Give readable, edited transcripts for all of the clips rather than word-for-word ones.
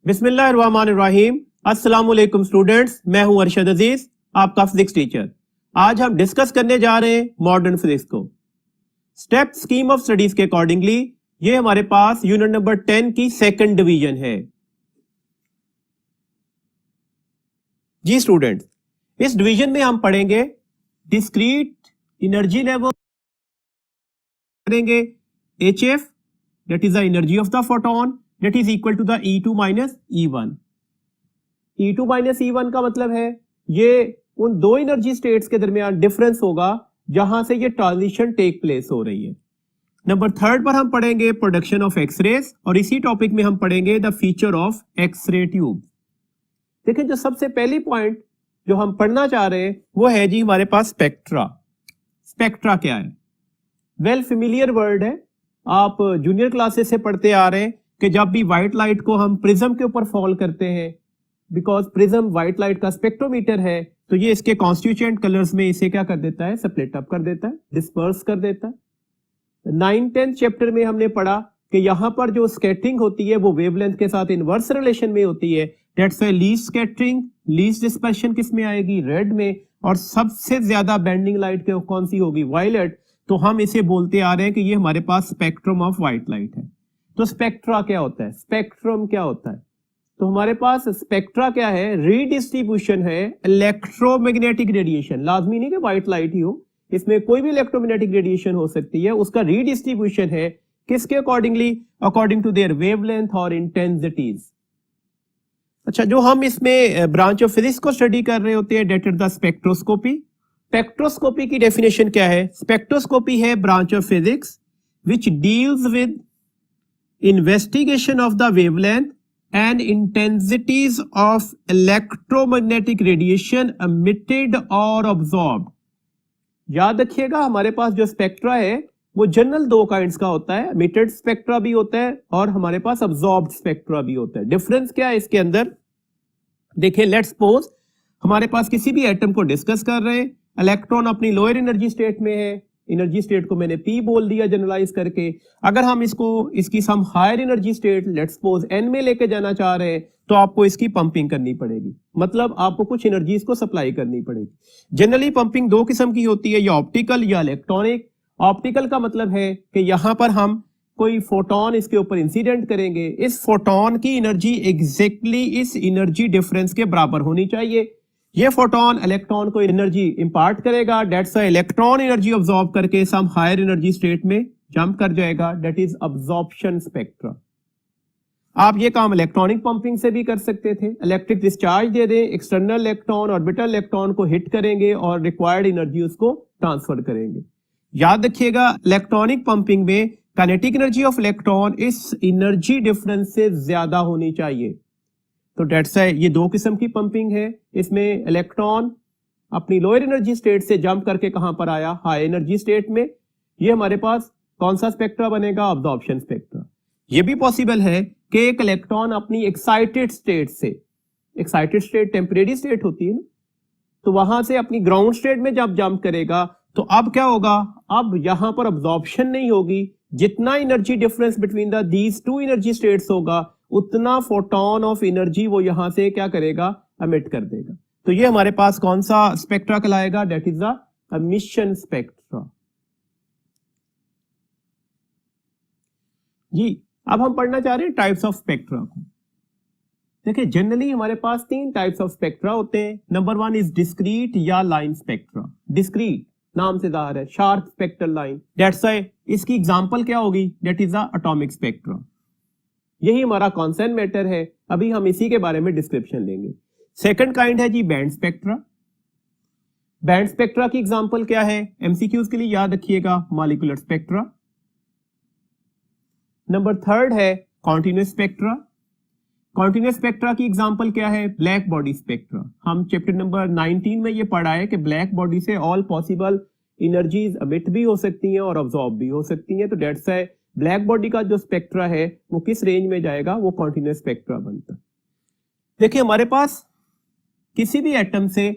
बिस्मिल्लाहिर्रहमानिर्रहीम। अस्सलाम वालेकुम स्टूडेंट्स, मैं हूं अरशद अजीज, आपका फिजिक्स टीचर। आज हम डिस्कस करने जा रहे हैं मॉडर्न फिजिक्स को स्टेप स्कीम ऑफ स्टडीज के अकॉर्डिंगली। ये हमारे पास यूनिट नंबर 10 की सेकंड डिवीजन है। जी स्टूडेंट्स, इस डिवीजन में हम पढ़ेंगे डिस्क्रीट एनर्जी लेवल, करेंगे HF, that is the energy of the photon, that is equal to the E2 minus E1। E2 minus E1 का मतलब है ये उन दो एनर्जी स्टेट्स के दरमियान डिफरेंस होगा जहां से ये ट्रांजिशन टेक प्लेस हो रही है। नंबर 3 पर हम पढ़ेंगे प्रोडक्शन ऑफ एक्सरेज, और इसी टॉपिक में हम पढ़ेंगे the feature of X-ray tube. देखिए, जो सबसे पहली पॉइंट जो हम पढ़ना चाह रहे हैं वो है जी हमारे पास स्पेक्ट्रा। स्पेक्ट्रा क्या है? वेल फेमिलियर वर्ड है, आप जूनियर क्लासेस से पढ़ते आ रहे हैं कि जब भी व्हाइट लाइट को हम प्रिज्म के ऊपर फॉल करते हैं, बिकॉज प्रिज्म व्हाइट लाइट का स्पेक्ट्रोमीटर है, तो ये इसके कॉन्स्टिट्यूएंट कलर्स में इसे क्या कर देता है? स्प्लिट अप कर देता है, डिस्पर्स कर देता है। 9-10 चैप्टर में हमने पढ़ा कि यहां पर जो स्कैटरिंग होती है वो वेवलेंथ के साथ इनवर्स रिलेशन में होती है। That's why least scattering, least dispersion किस में आएगी? रेड में। और सबसे ज्यादा बेंडिंग लाइट कौन सी होगी? वायलेट। तो हम इसे बोलते आ रहे हैं कि ये हमारे पास स्पेक्ट्रम ऑफ व्हाइट लाइट है। तो स्पेक्ट्रा क्या होता है? स्पेक्ट्रम क्या होता है? तो हमारे पास स्पेक्ट्रा क्या है? रीडिस्ट्रीब्यूशन है इलेक्ट्रोमैग्नेटिक रेडिएशन। लाजमी नहीं कि व्हाइट लाइट ही हो, इसमें कोई भी इलेक्ट्रोमैग्नेटिक रेडिएशन हो सकती है। उसका रीडिस्ट्रीब्यूशन है किसके accordingly? According to their wavelength और इंटेंसिटीज। अच्छा, जो हम इसमें ब्रांच ऑफ फिजिक्स को स्टडी कर रहे होते हैं, that is the spectroscopy. Spectroscopy की डेफिनेशन क्या है? स्पेक्ट्रोस्कोपी है branch of physics which deals with investigation of the wavelength and intensities of electromagnetic radiation emitted और अब्सॉर्ब्ड। याद रखिएगा, हमारे पास जो स्पेक्ट्रा है वो जनरल दो काइंड्स का होता है, एमिटेड स्पेक्ट्रा भी होता है और हमारे पास अब्सॉर्ब्ड स्पेक्ट्रा भी होता है। डिफरेंस क्या है इसके अंदर? देखिए, लेट्स सपोज हमारे पास किसी भी एटम को डिस्कस कर रहे हैं, इलेक्ट्रॉन अपनी लोअर एनर्जी स्टेट में है, एनर्जी स्टेट को मैंने P बोल दिया जनरलाइज करके। अगर हम इसकी some higher energy state let's suppose N में लेके जाना चाह रहे हैं, तो आपको इसकी पंपिंग करनी पड़ेगी, मतलब आपको कुछ एनर्जी को सप्लाई करनी पड़ेगी। जनरली पंपिंग दो किस्म की होती है, या ऑप्टिकल या इलेक्ट्रॉनिक। ऑप्टिकल का मतलब है कि यहां पर हम कोई फोटोन इसके ऊपर इंसिडेंट करेंगे, इस फोटोन की एनर्जी एग्जैक्टली इस एनर्जी डिफरेंस के बराबर होनी चाहिए। ये फोटोन इलेक्ट्रॉन को एनर्जी इंपार्ट करेगा, that's why electron energy absorb करके सम हायर एनर्जी स्टेट में जंप कर जाएगा, दैट इज अब्जॉर्प्शन स्पेक्ट्रा। आप ये काम इलेक्ट्रॉनिक पंपिंग से भी कर सकते थे। इलेक्ट्रिक डिस्चार्ज दे दें, एक्सटर्नल इलेक्ट्रॉन ऑर्बिटल इलेक्ट्रॉन को हिट करेंगे और रिक्वायर्ड एनर्जी उसको ट्रांसफर करेंगे। याद रखिएगा, इलेक्ट्रॉनिक पंपिंग में काइनेटिक एनर्जी ऑफ इलेक्ट्रॉन इस एनर्जी डिफरेंस से ज्यादा होनी चाहिए। तो डेट्स है, ये दो किस्म की पंपिंग है। इसमें इलेक्ट्रॉन अपनी लोअर एनर्जी स्टेट से जंप करके कहां पर आया? हाई एनर्जी स्टेट में। ये हमारे पास कौन सा स्पेक्ट्रा बनेगा? Absorption spectra. ये भी पॉसिबल है कि एक इलेक्ट्रॉन अपनी एक्साइटेड स्टेट से, एक्साइटेड स्टेट टेम्परेरी स्टेट होती है ना, तो वहां से अपनी ग्राउंड स्टेट में जब जंप करेगा तो अब क्या होगा? अब यहां पर अब्जॉर्प्शन नहीं होगी। जितना energy difference between the these two energy states होगा, उतना फोटोन ऑफ एनर्जी वो यहां से क्या करेगा? एमिट कर देगा। तो ये हमारे पास कौन सा स्पेक्ट्रा कहलाएगा? That is the emission spectra. जी, अब हम पढ़ना चाह रहे हैं टाइप्स ऑफ स्पेक्ट्रा को। देखिए, जनरली हमारे पास 3 टाइप्स ऑफ स्पेक्ट्रा होते हैं। नंबर 1 इज डिस्क्रीट या लाइन स्पेक्ट्रा। डिस्क्रीट नाम से जाहिर है, sharp spectral line. That's why इसकी एग्जांपल क्या होगी? That is the atomic spectra. यही हमारा कॉन्सेंट मैटर है, अभी हम इसी के बारे में डिस्क्रिप्शन लेंगे। सेकंड काइंड है जी बैंड स्पेक्ट्रा। बैंड स्पेक्ट्रा की एग्जांपल क्या है? एमसीक्यूज के लिए याद रखिएगा, मॉलिक्यूलर स्पेक्ट्रा। नंबर 3 है कॉन्टिन्यूअस स्पेक्ट्रा। कॉन्टिन्यूअस स्पेक्ट्रा की एग्जांपल क्या है? Black body spectra. हम चैप्टर नंबर 19 में ये पढ़ा है कि ब्लैक बॉडी से ऑल पॉसिबल एनर्जीज एमिट भी हो सकती हैं और अब्सॉर्ब भी हो सकती हैं। तो दैट्स व्हाई ब्लैक बॉडी का जो स्पेक्ट्रा है वो किस रेंज में जाएगा? वो कॉन्टिन्यूअस स्पेक्ट्रा बनता है। देखिए, हमारे पास किसी भी एटम से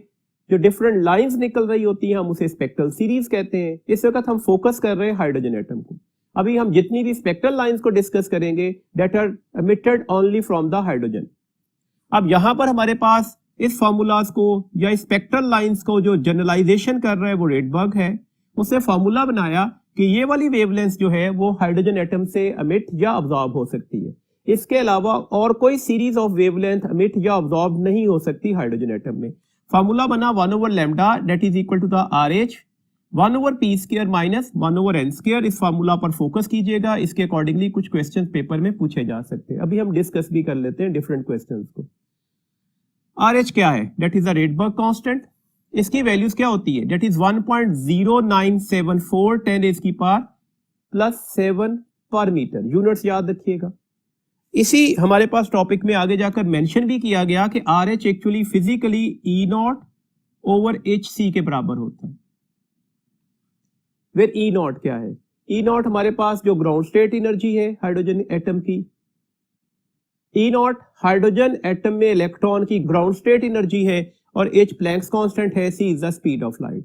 जो डिफरेंट लाइंस निकल रही होती हैं, हम उसे स्पेक्ट्रल सीरीज कहते हैं। इस वक्त हम फोकस कर रहे हैं हाइड्रोजन एटम को। अभी हम जितनी भी स्पेक्ट्रल लाइंस को डिस्कस करेंगे that are emitted only from the hydrogen, अब यहां पर हमारे पास इस फॉर्मूलाज को या स्पेक्ट्रल लाइंस को जो जनरलाइजेशन कर रहा है वो रेडबर्ग है। उसने फॉर्मूला बनाया कि ये वाली वेवलेंथ जो है वो हाइड्रोजन एटम से एमिट या अब्जॉर्ब हो सकती है। इसके अलावा और कोई सीरीज ऑफ वेवलेंथ एमिट या अब्जॉर्ब नहीं हो सकती हाइड्रोजन एटम में। फॉर्मूला बना one by lambda that is equal to the RH 1/p² minus 1/n²। इस फॉर्मूला पर फोकस कीजिएगा, इसके अकॉर्डिंगली कुछ क्वेश्चन पेपर में पूछे जा सकते हैं। अभी हम डिस्कस भी कर लेते हैं डिफरेंट क्वेश्चंस को। RH क्या है? That is the Rydberg constant. इसकी वैल्यूज क्या होती है? दैट इज 1.0974 10⁻+7 पर मीटर। यूनिट्स याद रखिएगा। इसी हमारे पास टॉपिक में आगे जाकर मेंशन भी किया गया कि RH एक्चुअली फिजिकली E0/hc के बराबर होता है। फिर E0 क्या है? E0 हमारे पास जो ग्राउंड स्टेट एनर्जी है हाइड्रोजन एटम की। E0 हाइड्रोजन एटम में इलेक्ट्रॉन की ग्राउंड स्टेट एनर्जी है और H प्लैंक्स कांस्टेंट है, C is the speed of light.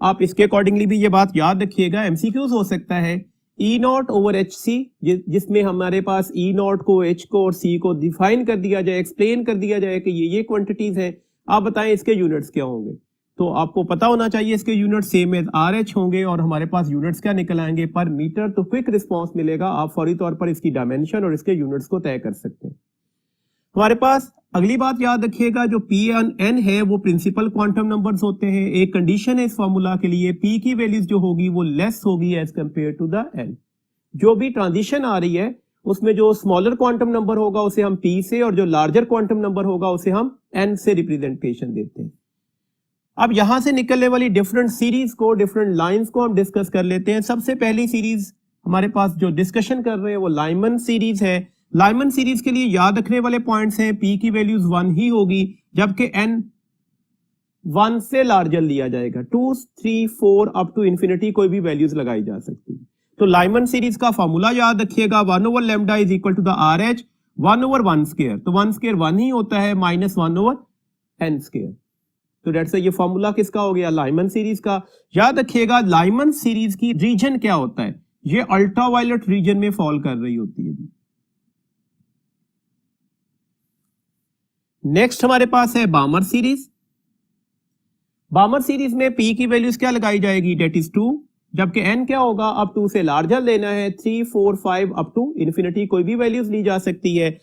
आप इसके अकॉर्डिंगली भी ये बात याद रखिएगा। एमसीक्यूज हो सकता है E0/hc, जिसमें हमारे पास E0 को, H को और C को डिफाइन कर दिया जाए, एक्सप्लेन कर दिया जाए कि ये क्वांटिटीज हैं। आप बताएं इसके यूनिट्स क्या होंगे। तो आपको पता होना चाहिए इसके यूनिट सेम एज RH होंगे और हमारे पास यूनिट्स क्या निकल आएंगे? पर मीटर। तो क्विक रिस्पॉन्स मिलेगा। आप फौरी तौर पर इसकी डायमेंशन और इसके यूनिट्स को तय कर सकते हैं। हमारे पास अगली बात याद रखिएगा, जो P(n) है वो प्रिंसिपल क्वांटम नंबर्स होते हैं। एक कंडीशन है इस फॉर्मूला के लिए, P की वैल्यूज जो होगी वो लेस होगी as compare to the n। जो भी ट्रांजिशन आ रही है उसमें जो स्मॉलर क्वांटम नंबर होगा उसे हम P से और जो लार्जर क्वांटम नंबर होगा उसे हम n से रिप्रेजेंटेशन देते हैं। अब यहां से निकलने वाली डिफरेंट सीरीज को, डिफरेंट लाइंस को हम डिस्कस कर लेते हैं। सबसे पहली सीरीज हमारे पास जो डिस्कशन कर रहे हैं वो लाइमन सीरीज है। लाइमन सीरीज के लिए याद रखने वाले पॉइंट्स हैं, P की वैल्यूज 1 ही होगी जबकि n 1 से लार्जर लिया जाएगा। 2, 3, 4 अप टू इंफिनिटी कोई भी वैल्यूज लगाई जा सकती है। तो लाइमन सीरीज का फॉर्मूला याद रखिएगा, one by lambda is equal to the RH 1/1²। तो 1² 1 ही होता है, माइनस 1/n²। तो डेट्स ये फॉर्मूला किसका हो गया? लाइमन सीरीज का। याद रखिएगा लाइमन सीरीज की रीजन क्या होता है? ये अल्ट्रावायलेट रीजन में फॉल कर रही होती है। नेक्स्ट हमारे पास है बामर सीरीज। बामर सीरीज में P की वैल्यूज क्या लगाई जाएगी? डेट इज 2, जबकि n क्या होगा? अब 2 से लार्जर लेना है, 3, 4, 5 अप टू इंफिनिटी कोई भी वैल्यूज ली जा सकती है।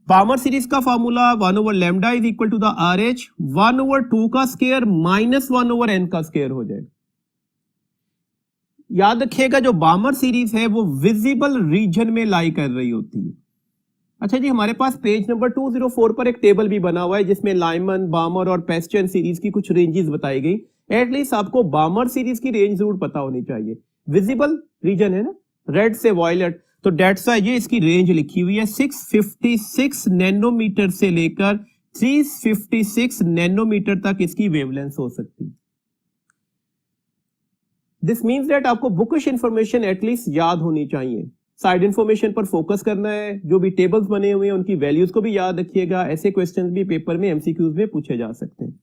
बामर सीरीज का formula one by lambda is equal to the RH 1/2² minus 1/n² हो जाएगा। याद रखिएगा जो बामर सीरीज है वो विजिबल रीजन में लाई कर रही होती है। अच्छा जी, हमारे पास पेज नंबर 204 पर एक टेबल भी बना हुआ है जिसमें लाइमन, बामर और पेस्चन सीरीज की कुछ रेंजेस बताई गई। एटलीस्ट आपको बामर सीरीज की रेंज जरूर पता होनी चाहिए। विजिबल रीजन है ना, रेड से वायलेट। तो डेट्स ये इसकी रेंज लिखी हुई है 656 नैनोमीटर से लेकर 356 नैनोमीटर तक इसकी वेवलेंथ हो सकती है। दिस मीन्स दैट आपको बुकिश इंफॉर्मेशन एटलीस्ट याद होनी चाहिए। साइड इंफॉर्मेशन पर फोकस करना है। जो भी टेबल्स बने हुए हैं उनकी वैल्यूज को भी याद रखिएगा। ऐसे क्वेश्चंस भी पेपर में एमसीक्यूज में पूछे जा सकते हैं।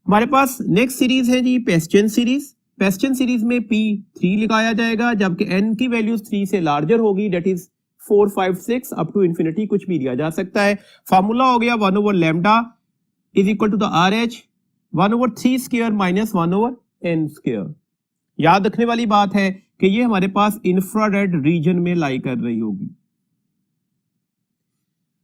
हमारे पास नेक्स्ट सीरीज है जी पेस्चन सीरीज। पेस्चन सीरीज में P3 लगाया जाएगा जबकि n की वैल्यूज 3 से लार्जर होगी। That is 4, 5, 6 up to infinity कुछ भी लिया जा सकता है। फॉर्मूला हो गया one by lambda is equal to the RH 1/3² minus 1/n²। याद रखने वाली बात है कि ये हमारे पास इंफ्रारेड रीजन में लाई कर रही होगी।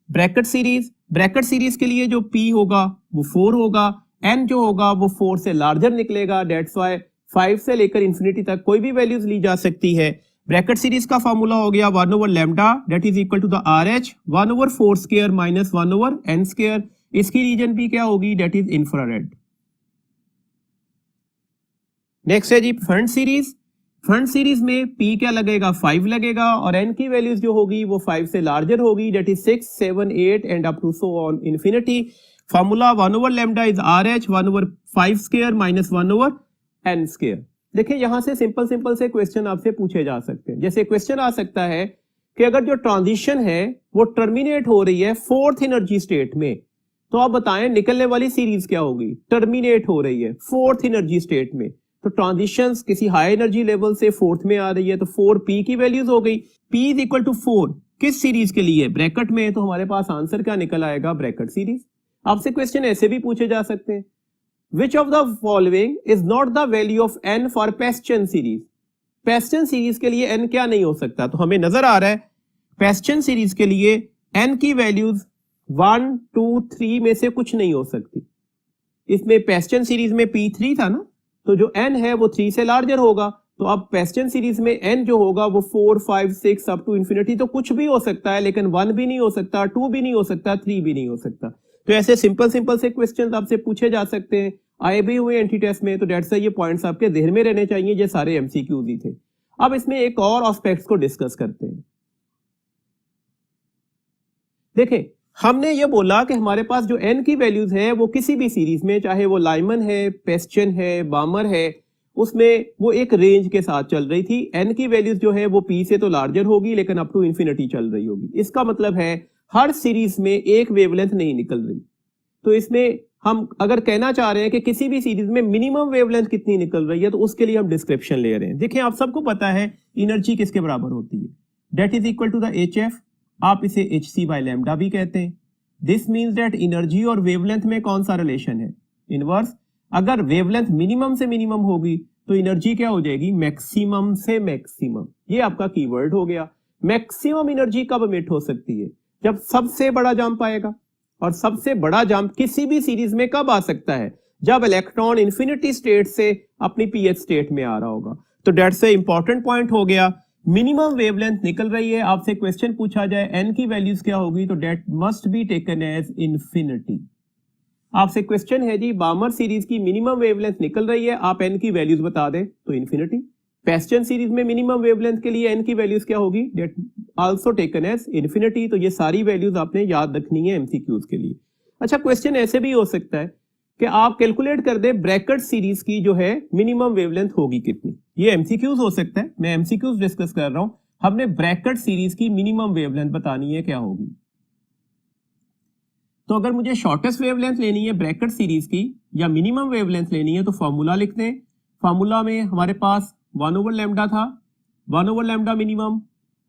ब्रैकेट सीरीज के लिए जो P होगा वो 4 होगा, n जो होगा वो 4 से लार्जर निकलेगा। डेट्स वाई 5 से लेकर इंफिनिटी तक कोई भी वैल्यूज ली जा सकती है। ब्रैकेट सीरीज का फॉर्मूला हो गया one by lambda that is equal to the RH 1/4² minus 1/n²। इसकी रीजन भी क्या होगी? That is infrared. नेक्स्ट है जी फ्रंट सीरीज। फ्रंट सीरीज में P क्या लगेगा? 5 लगेगा और n की वैल्यूज जो होगी वो 5 से लार्जर होगी। That is 6, 7, 8 and up to so on infinity. Formula one by lambda is RH 1/5² minus 1/n²। देखिए यहां से सिंपल से क्वेश्चन आपसे पूछे जा सकते हैं। जैसे क्वेश्चन आ सकता है कि अगर जो ट्रांजिशन है वो टर्मिनेट हो रही है 4th एनर्जी स्टेट में, तो आप बताएं निकलने वाली सीरीज क्या होगी? टर्मिनेट हो रही है 4th एनर्जी स्टेट में, तो ट्रांजिशन किसी हाई एनर्जी लेवल से 4th में आ रही है, तो 4P की वैल्यूज हो गई। P इज इक्वल टू 4 किस सीरीज के लिए? ब्रैकेट में, तो हमारे पास आंसर क्या निकल आएगा? Brackett series. आपसे क्वेश्चन ऐसे भी पूछे जा सकते हैं, which of the following is not the value of n for Paschen series? Paschen series के लिए n क्या नहीं हो सकता? तो हमें नजर आ रहा है पेस्चन सीरीज के लिए n की वैल्यूज 1, 2, 3 में से कुछ नहीं हो सकती। इसमें पेस्चन सीरीज में P3 था ना, तो जो n है वो 3 से लार्जर होगा। तो अब पेस्चन सीरीज में n जो होगा वो 4, 5, 6 अप टू इंफिनिटी, तो कुछ भी हो सकता है, लेकिन 1 भी नहीं हो सकता, 2 भी नहीं हो सकता, 3 भी नहीं हो सकता। तो ऐसे सिंपल से क्वेश्चन आपसे पूछे जा सकते हैं, आए भी हुए एंटी टेस्ट में। तो डेट्स ये पॉइंट्स आपके ध्यान में रहने चाहिए, ये सारे एमसीक्यूज ही थे। अब इसमें एक और एस्पेक्ट्स को डिस्कस करते हैं। देखें, हमने ये बोला कि हमारे पास जो n की वैल्यूज है वो किसी भी सीरीज में, चाहे वो लाइमन है, पेस्चन है, बामर है, उसमें वो एक रेंज के साथ चल रही थी। n की वैल्यूज जो है वो p से तो लार्जर होगी, लेकिन अप टू इंफिनिटी चल रही होगी। इसका मतलब है हर सीरीज में एक वेवलेंथ नहीं निकल रही। तो इसमें हम अगर कहना चाह रहे हैं कि किसी भी सीरीज में मिनिमम वेवलेंथ कितनी निकल रही है, तो उसके लिए हम डिस्क्रिप्शन ले रहे हैं। देखिए, आप सबको पता है एनर्जी किसके बराबर होती है, that is equal to the HF, आप इसे hc बाय लैम्डा भी कहते हैं। दिस मीन्स दैट एनर्जी और वेवलेंथ में कौन सा रिलेशन है? इनवर्स। अगर वेवलेंथ मिनिमम से मिनिमम होगी तो एनर्जी क्या हो जाएगी? मैक्सिमम से मैक्सिमम। ये आपका कीवर्ड हो गया। मैक्सिमम एनर्जी कब एमिट हो सकती है? जब सबसे बड़ा जंप आएगा। और सबसे बड़ा जंप किसी भी सीरीज में कब आ सकता है? जब इलेक्ट्रॉन इंफिनिटी स्टेट से अपनी pH स्टेट में आ रहा होगा। तो डेट्स ए इंपॉर्टेंट पॉइंट हो गया। मिनिमम वेवलेंथ निकल रही है, आपसे क्वेश्चन पूछा जाए n की वैल्यूज क्या होगी, तो that must be taken as infinity. आपसे क्वेश्चन है जी, बामर सीरीज की मिनिमम वेवलेंथ निकल रही है, आप n की वैल्यूज बता दें, तो इंफिनिटी। पेस्चन सीरीज में मिनिमम वेवलेंथ के लिए n की वैल्यूज क्या होगी? That also taken as infinity. तो ये सारी वैल्यूज आपने याद रखनी है एमसीक्यूज के लिए। अच्छा, क्वेश्चन ऐसे भी हो सकता है कि आप कैलकुलेट कर दे ब्रैकेट सीरीज की जो है मिनिमम वेवलेंथ होगी कितनी। ये एमसीक्यूज हो सकता है, मैं एमसीक्यूज डिस्कस कर रहा हूं। हमने ब्रैकेट सीरीज की मिनिमम वेवलेंथ बतानी है, क्या होगी। तो अगर मुझे शॉर्टेस्ट वेवलेंथ लेनी है ब्रैकेट सीरीज की, या मिनिमम वेवलेंथ लेनी है, तो फॉर्मूला लिखते हैं। फॉर्मूला में हमारे पास 1/λ था, 1/λ मिनिमम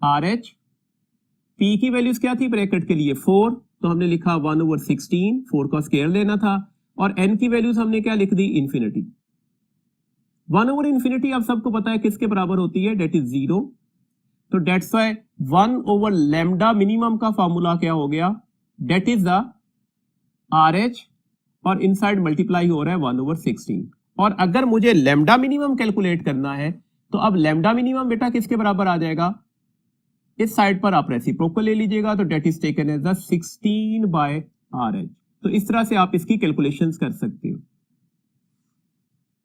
RH। P की वैल्यूज क्या थी ब्रैकेट के लिए? 4, तो हमने लिखा 1/16, 4 का स्क्वायर लेना था। और n की वैल्यूज हमने क्या लिख दी? इंफिनिटी। 1/∞ आप सबको पता है किसके बराबर होती है? That is 0। तो डेट्स वाई 1/λ मिनिमम का फॉर्मूला क्या हो गया? डेट इज द RH, और इनसाइड मल्टीप्लाई हो रहा है 1/16। और अगर मुझे लैम्डा मिनिमम कैलकुलेट करना है, तो अब लैम्डा मिनिमम बेटा किसके बराबर आ जाएगा? इस साइड पर आप रेसिप्रोकल ले लीजिएगा, तो that is taken as the 16/RH। तो इस तरह से आप इसकी कैलकुलेशंस कर सकते हो।